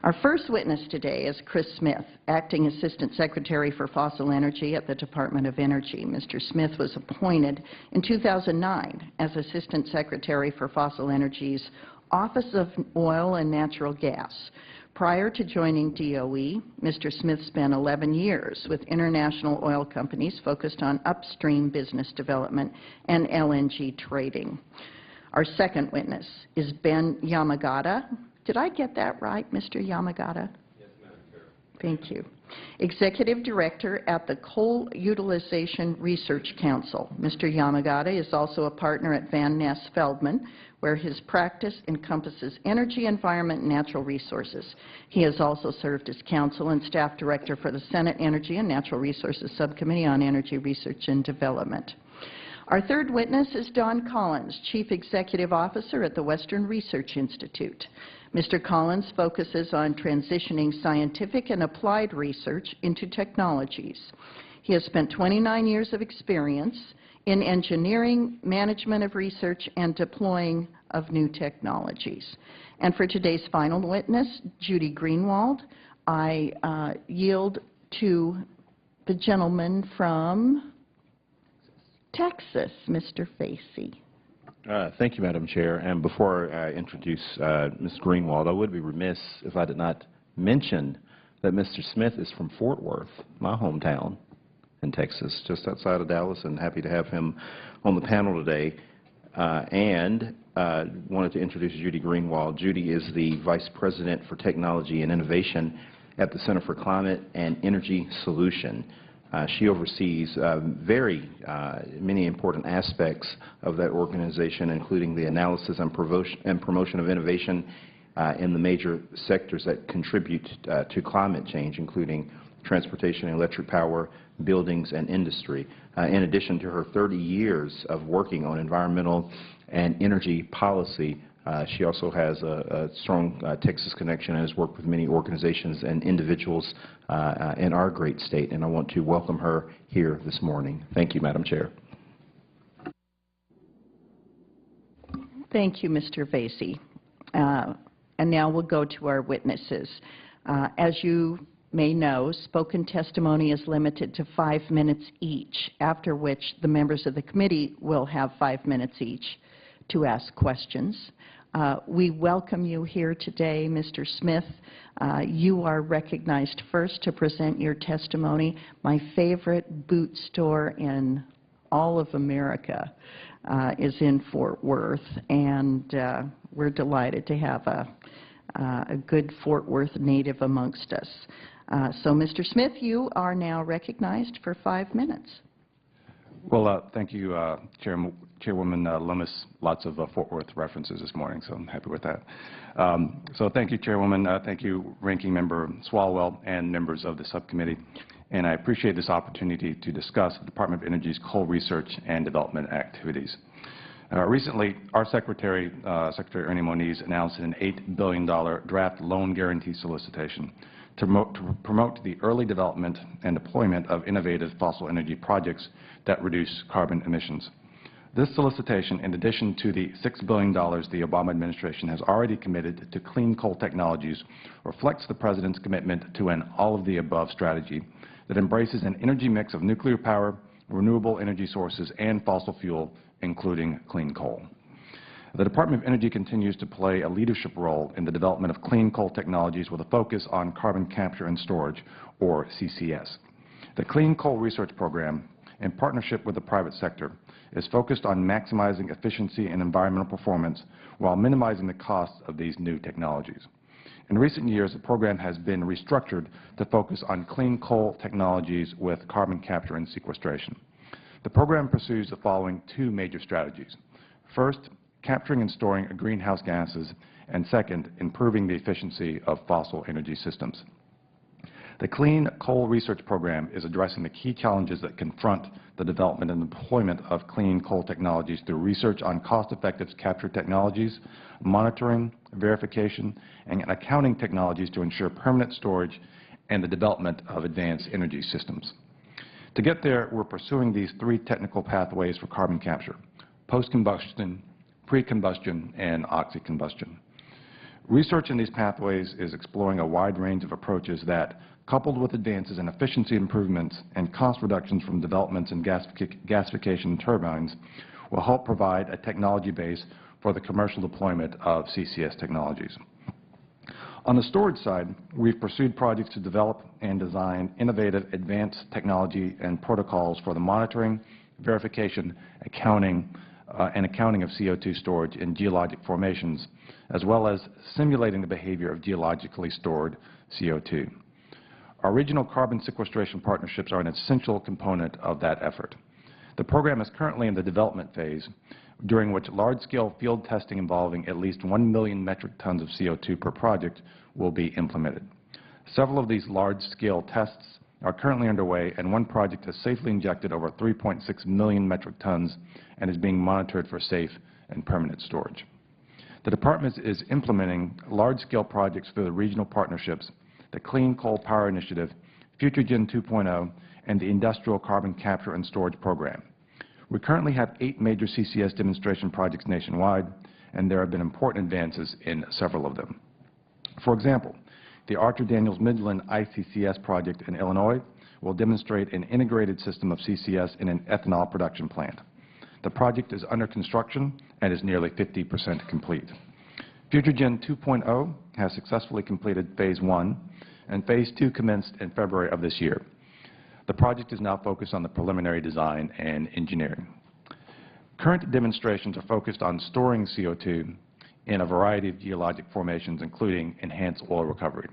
Our first witness today is Chris Smith, Acting Assistant Secretary for Fossil Energy at the Department of Energy. Mr. Smith was appointed in 2009 as Assistant Secretary for Fossil Energy's Office of Oil and Natural Gas. Prior to joining DOE, Mr. Smith spent 11 years with international oil companies focused on upstream business development and LNG trading. Our second witness is Ben Yamagata. Did I get that right, Mr. Yamagata? Yes, Madam Chair. Thank you. Executive Director at the Coal Utilization Research Council. Mr. Yamagata is also a partner at Van Ness Feldman, where his practice encompasses energy, environment, and natural resources. He has also served as counsel and staff director for the Senate Energy and Natural Resources Subcommittee on Energy Research and Development. Our third witness is Don Collins, Chief Executive Officer at the Western Research Institute. Mr. Collins focuses on transitioning scientific and applied research into technologies. He has spent 29 years of experience in engineering, management of research, and deploying of new technologies. And for today's final witness, Judy Greenwald, I yield to the gentleman from Texas, Mr. Vasey. Thank you, Madam Chair. And before I introduce Ms. Greenwald, I would be remiss if I did not mention that Mr. Smith is from Fort Worth, my hometown in Texas, just outside of Dallas, and happy to have him on the panel today. And wanted to introduce Judy Greenwald. Judy is the Vice President for Technology and Innovation at the Center for Climate and Energy Solution. She oversees many important aspects of that organization, including the analysis and promotion of innovation in the major sectors that contribute to climate change, including transportation and electric power, buildings, and industry. In addition to her 30 years of working on environmental and energy policy, she also has a strong Texas connection and has worked with many organizations and individuals in our great state, and I want to welcome her here this morning. Thank you, Madam Chair. Thank you, Mr. Vasey. And now we'll go to our witnesses. As you may know, spoken testimony is limited to 5 minutes each, after which the members of the committee will have 5 minutes each to ask questions. We welcome you here today, Mr. Smith. You are recognized first to present your testimony. My favorite boot store in all of America is in Fort Worth, and we're delighted to have a good Fort Worth native amongst us. So, Mr. Smith, you are now recognized for 5 minutes. Well, thank you, Chairwoman Lummis. Lots of Fort Worth references this morning, so I'm happy with that. So thank you, Chairwoman. Thank you, Ranking Member Swalwell, and members of the subcommittee. And I appreciate this opportunity to discuss the Department of Energy's coal research and development activities. Recently, our Secretary Ernie Moniz, announced an $8 billion draft loan guarantee solicitation to promote the early development and deployment of innovative fossil energy projects that reduce carbon emissions. This solicitation, in addition to the $6 billion the Obama administration has already committed to clean coal technologies, reflects the President's commitment to an all-of-the-above strategy that embraces an energy mix of nuclear power, renewable energy sources, and fossil fuel, including clean coal. The Department of Energy continues to play a leadership role in the development of clean coal technologies with a focus on carbon capture and storage, or CCS. The Clean Coal Research Program, in partnership with the private sector, is focused on maximizing efficiency and environmental performance while minimizing the costs of these new technologies. In recent years, the program has been restructured to focus on clean coal technologies with carbon capture and sequestration. The program pursues the following 2 major strategies. First, capturing and storing greenhouse gases, and second, improving the efficiency of fossil energy systems. The Clean Coal Research Program is addressing the key challenges that confront the development and deployment of clean coal technologies through research on cost-effective capture technologies, monitoring, verification, and accounting technologies to ensure permanent storage and the development of advanced energy systems. To get there, we're pursuing these 3 technical pathways for carbon capture: post-combustion, pre-combustion, and oxy-combustion. Research in these pathways is exploring a wide range of approaches that, coupled with advances in efficiency improvements and cost reductions from developments in gasification turbines, will help provide a technology base for the commercial deployment of CCS technologies. On the storage side, we've pursued projects to develop and design innovative advanced technology and protocols for the monitoring, verification, accounting of CO2 storage in geologic formations, as well as simulating the behavior of geologically stored CO2. Our regional carbon sequestration partnerships are an essential component of that effort. The program is currently in the development phase, during which large-scale field testing involving at least 1 million metric tons of CO2 per project will be implemented. Several of these large-scale tests are currently underway, and one project has safely injected over 3.6 million metric tons and is being monitored for safe and permanent storage. The Department is implementing large-scale projects through the regional partnerships, the Clean Coal Power Initiative, FutureGen 2.0, and the Industrial Carbon Capture and Storage Program. We currently have 8 major CCS demonstration projects nationwide, and there have been important advances in several of them. For example, the Archer Daniels Midland ICCS project in Illinois will demonstrate an integrated system of CCS in an ethanol production plant. The project is under construction and is nearly 50% complete. FutureGen 2.0 has successfully completed Phase 1, and Phase 2 commenced in February of this year. The project is now focused on the preliminary design and engineering. Current demonstrations are focused on storing CO2 in a variety of geologic formations, including enhanced oil recovery.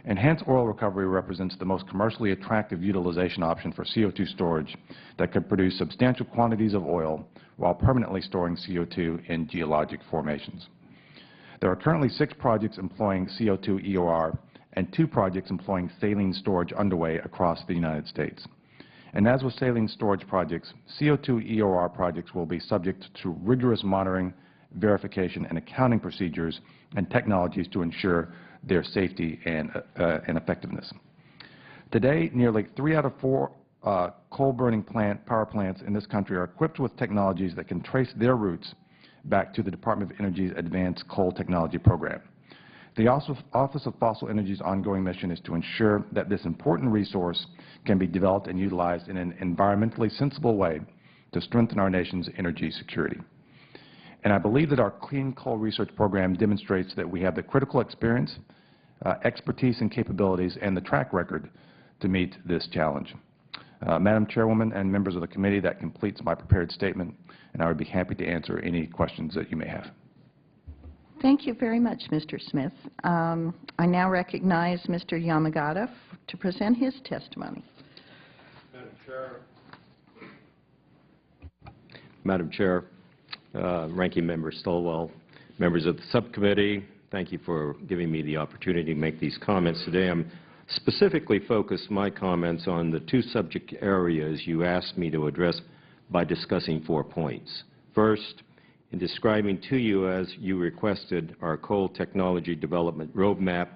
Enhanced oil recovery represents the most commercially attractive utilization option for CO2 storage that could produce substantial quantities of oil while permanently storing CO2 in geologic formations. There are currently 6 projects employing CO2 EOR and 2 projects employing saline storage underway across the United States. And as with saline storage projects, CO2 EOR projects will be subject to rigorous monitoring, verification, and accounting procedures and technologies to ensure their safety and effectiveness. Today, nearly 3 out of 4 coal-burning power plants in this country are equipped with technologies that can trace their roots back to the Department of Energy's Advanced Coal Technology Program. The Office of Fossil Energy's ongoing mission is to ensure that this important resource can be developed and utilized in an environmentally sensible way to strengthen our nation's energy security. And I believe that our Clean Coal Research Program demonstrates that we have the critical experience, expertise, and capabilities, and the track record to meet this challenge. Madam Chairwoman and members of the committee, that completes my prepared statement, and I would be happy to answer any questions that you may have. Thank you very much, Mr. Smith. I now recognize Mr. Yamagata to present his testimony. Madam Chair, Ranking Member Stillwell, members of the subcommittee, thank you for giving me the opportunity to make these comments today. I'm specifically focused my comments on the 2 subject areas you asked me to address by discussing 4 points. First, in describing to you, as you requested, our coal technology development roadmap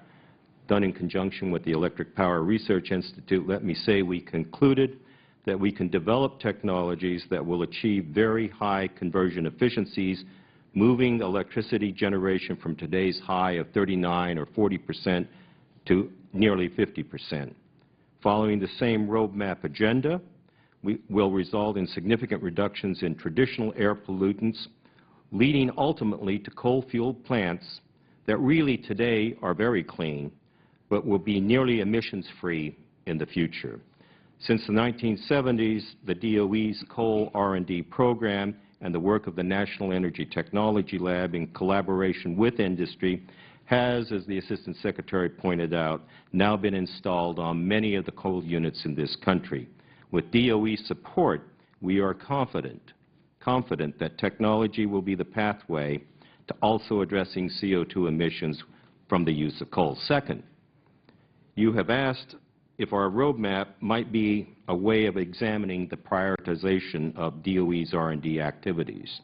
done in conjunction with the Electric Power Research Institute, let me say we concluded that we can develop technologies that will achieve very high conversion efficiencies, moving electricity generation from today's high of 39 or 40% to nearly 50%. Following the same roadmap agenda, we will result in significant reductions in traditional air pollutants, leading ultimately to coal-fueled plants that really today are very clean, but will be nearly emissions-free in the future. Since the 1970s, the DOE's coal R&D program and the work of the National Energy Technology Lab in collaboration with industry has, as the Assistant Secretary pointed out, now been installed on many of the coal units in this country. With DOE support, we are confident that technology will be the pathway to also addressing CO2 emissions from the use of coal. Second, you have asked if our roadmap might be a way of examining the prioritization of DOE's R&D activities.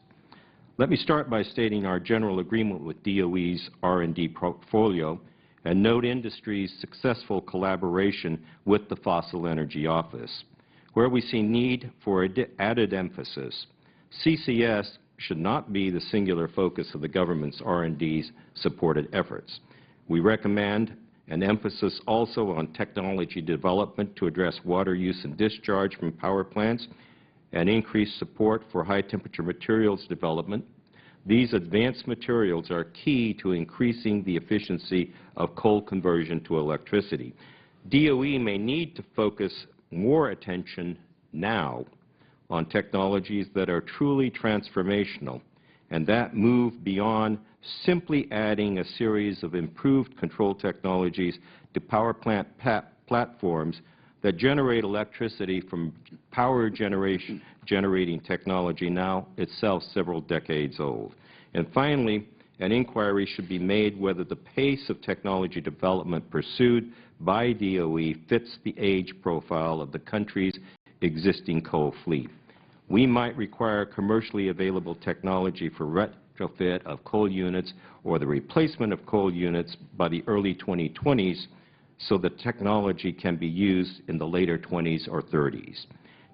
Let me start by stating our general agreement with DOE's R&D portfolio and note industry's successful collaboration with the Fossil Energy Office. Where we see need for added emphasis, CCS should not be the singular focus of the government's R&D's supported efforts. We recommend an emphasis also on technology development to address water use and discharge from power plants and increased support for high-temperature materials development. These advanced materials are key to increasing the efficiency of coal conversion to electricity. DOE may need to focus more attention now on technologies that are truly transformational and that move beyond simply adding a series of improved control technologies to power plant platforms that generate electricity from power generating technology now itself several decades old. And finally, an inquiry should be made whether the pace of technology development pursued by DOE fits the age profile of the country's existing coal fleet. We might require commercially available technology for retrofit of coal units or the replacement of coal units by the early 2020s so the technology can be used in the later 20s or 30s.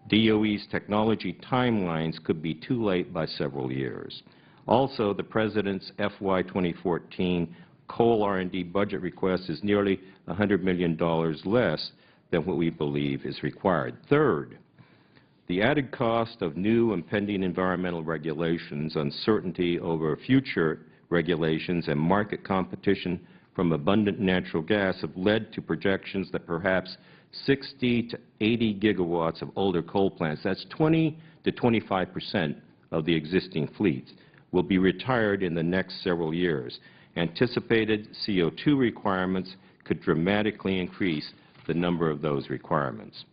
DOE's technology timelines could be too late by several years. Also, the President's FY 2014 coal R&D budget request is nearly $100 million less than what we believe is required. Third, the added cost of new and pending environmental regulations, uncertainty over future regulations, and market competition from abundant natural gas have led to projections that perhaps 60 to 80 gigawatts of older coal plants, that's 20 to 25% of the existing fleets will be retired in the next several years. Anticipated CO2 requirements could dramatically increase the number of those requirements.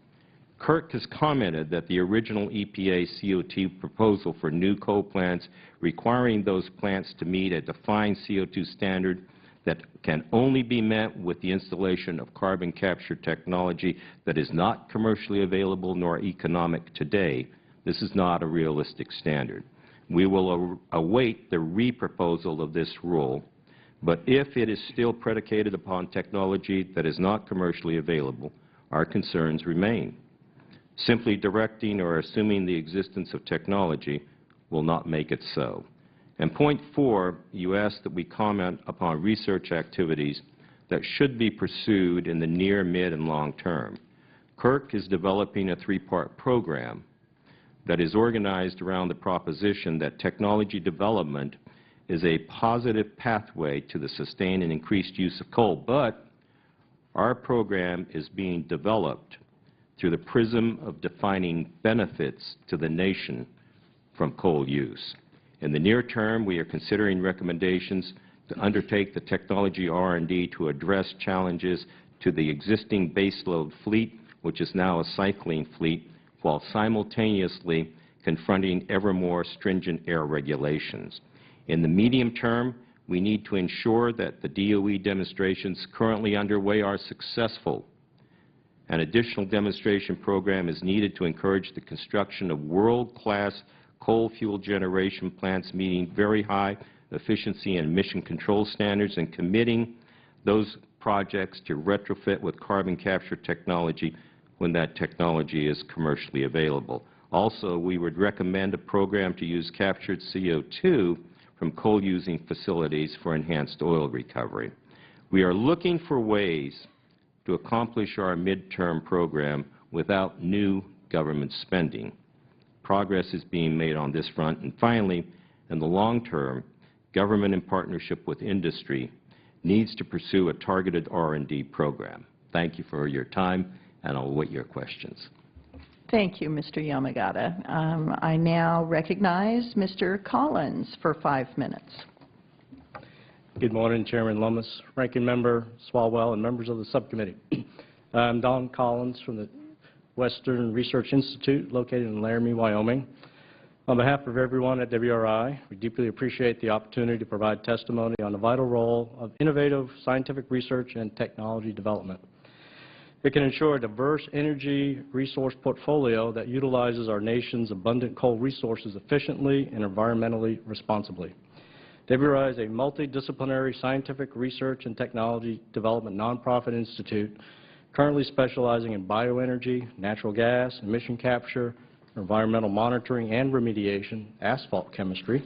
Kirk has commented that the original EPA CO2 proposal for new coal plants requiring those plants to meet a defined CO2 standard that can only be met with the installation of carbon capture technology that is not commercially available nor economic today. This is not a realistic standard. We will await the re-proposal of this rule, but if it is still predicated upon technology that is not commercially available, our concerns remain. Simply directing or assuming the existence of technology will not make it so. And point 4, you asked that we comment upon research activities that should be pursued in the near, mid, and long term. Kirk is developing a 3-part program that is organized around the proposition that technology development is a positive pathway to the sustained and increased use of coal, but our program is being developed through the prism of defining benefits to the nation from coal use. In the near term, we are considering recommendations to undertake the technology R&D to address challenges to the existing baseload fleet, which is now a cycling fleet, while simultaneously confronting ever more stringent air regulations. In the medium term, we need to ensure that the DOE demonstrations currently underway are successful. An additional demonstration program is needed to encourage the construction of world-class coal fuel generation plants meeting very high efficiency and emission control standards and committing those projects to retrofit with carbon capture technology when that technology is commercially available. Also, we would recommend a program to use captured CO2 from coal-using facilities for enhanced oil recovery. We are looking for ways to accomplish our midterm program without new government spending. Progress is being made on this front. And finally, in the long term, government in partnership with industry needs to pursue a targeted R&D program. Thank you for your time, and I'll await your questions. Thank you, Mr. Yamagata. I now recognize Mr. Collins for 5 minutes. Good morning, Chairman Lummis, Ranking Member Swalwell, and members of the subcommittee. I'm Don Collins from the Western Research Institute located in Laramie, Wyoming. On behalf of everyone at WRI, we deeply appreciate the opportunity to provide testimony on the vital role of innovative scientific research and technology development. It can ensure a diverse energy resource portfolio that utilizes our nation's abundant coal resources efficiently and environmentally responsibly. WRI is a multidisciplinary scientific research and technology development nonprofit institute currently specializing in bioenergy, natural gas, emission capture, environmental monitoring and remediation, asphalt chemistry,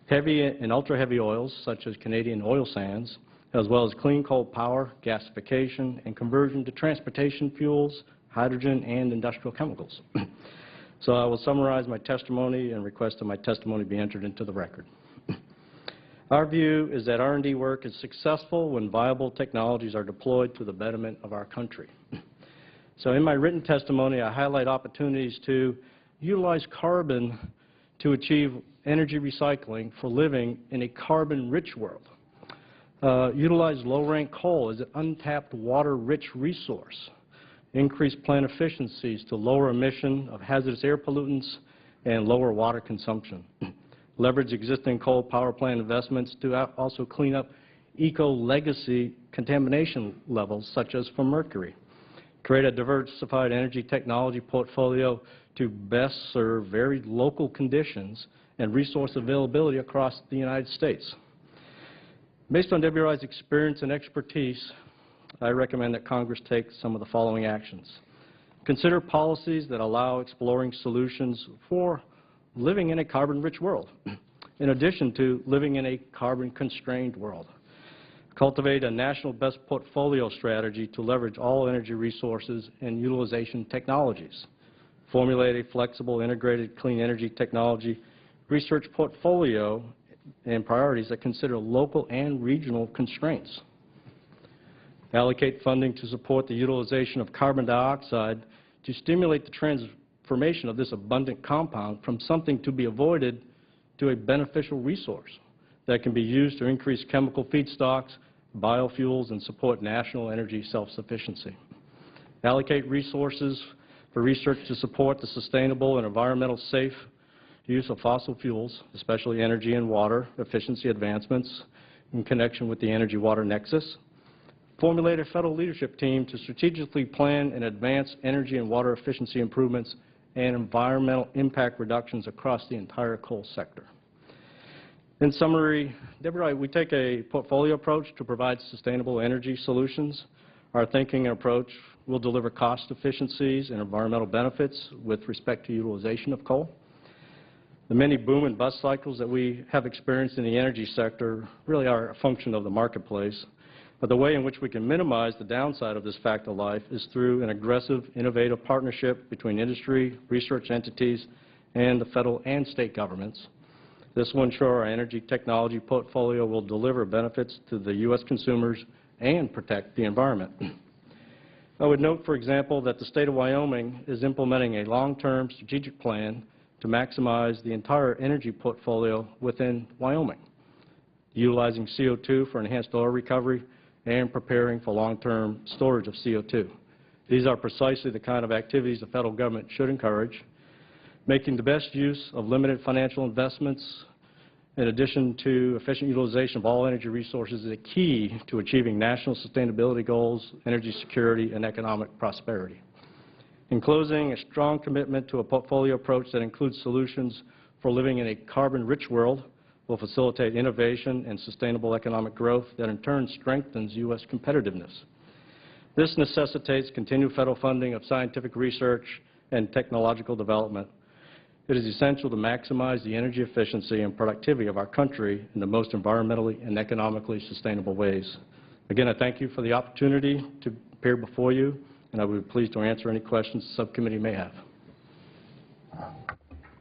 heavy and ultra-heavy oils such as Canadian oil sands, as well as clean coal power, gasification, and conversion to transportation fuels, hydrogen, and industrial chemicals. So I will summarize my testimony and request that my testimony be entered into the record. Our view is that R&D work is successful when viable technologies are deployed to the betterment of our country. So in my written testimony, I highlight opportunities to utilize carbon to achieve energy recycling for living in a carbon-rich world. Utilize low-rank coal as an untapped water-rich resource. Increase plant efficiencies to lower emission of hazardous air pollutants and lower water consumption. Leverage existing coal power plant investments to also clean up eco-legacy contamination levels, such as for mercury. Create a diversified energy technology portfolio to best serve very local conditions and resource availability across the United States. Based on WRI's experience and expertise, I recommend that Congress take some of the following actions. Consider policies that allow exploring solutions for living in a carbon-rich world, in addition to living in a carbon-constrained world. Cultivate a national best portfolio strategy to leverage all energy resources and utilization technologies. Formulate a flexible, integrated clean energy technology research portfolio and priorities that consider local and regional constraints. Allocate funding to support the utilization of carbon dioxide to stimulate the transformation of this abundant compound from something to be avoided to a beneficial resource that can be used to increase chemical feedstocks, biofuels, and support national energy self-sufficiency. Allocate resources for research to support the sustainable and environmental safe use of fossil fuels, especially energy and water efficiency advancements in connection with the energy-water nexus. Formulate a federal leadership team to strategically plan and advance energy and water efficiency improvements and environmental impact reductions across the entire coal sector. In summary, Deborah, we take a portfolio approach to provide sustainable energy solutions. Our thinking and approach will deliver cost efficiencies and environmental benefits with respect to utilization of coal. The many boom and bust cycles that we have experienced in the energy sector really are a function of the marketplace, but the way in which we can minimize the downside of this fact of life is through an aggressive, innovative partnership between industry, research entities, and the federal and state governments. This will ensure our energy technology portfolio will deliver benefits to the U.S. consumers and protect the environment. I would note, for example, that the state of Wyoming is implementing a long-term strategic plan to maximize the entire energy portfolio within Wyoming, utilizing CO2 for enhanced oil recovery and preparing for long-term storage of CO2. These are precisely the kind of activities the federal government should encourage. Making the best use of limited financial investments in addition to efficient utilization of all energy resources is a key to achieving national sustainability goals, energy security, and economic prosperity. In closing, a strong commitment to a portfolio approach that includes solutions for living in a carbon-rich world will facilitate innovation and sustainable economic growth that in turn strengthens U.S. competitiveness. This necessitates continued federal funding of scientific research and technological development. It is essential to maximize the energy efficiency and productivity of our country in the most environmentally and economically sustainable ways. Again, I thank you for the opportunity to appear before you, and I would be pleased to answer any questions the subcommittee may have.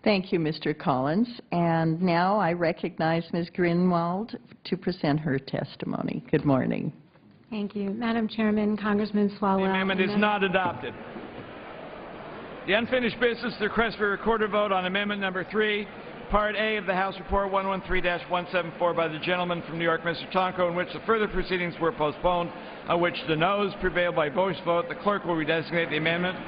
Thank you, Mr. Collins. And now I recognize Ms. Greenwald to present her testimony. Good morning. Thank you. Madam Chairman, Congressman Swalwell. The amendment is not adopted. The unfinished business, the request for a recorded vote on Amendment Number 3, Part A of the House Report 113-174 by the gentleman from New York, Mr. Tonko, in which the further proceedings were postponed, on which the noes prevailed by voice vote. The clerk will redesignate the amendment.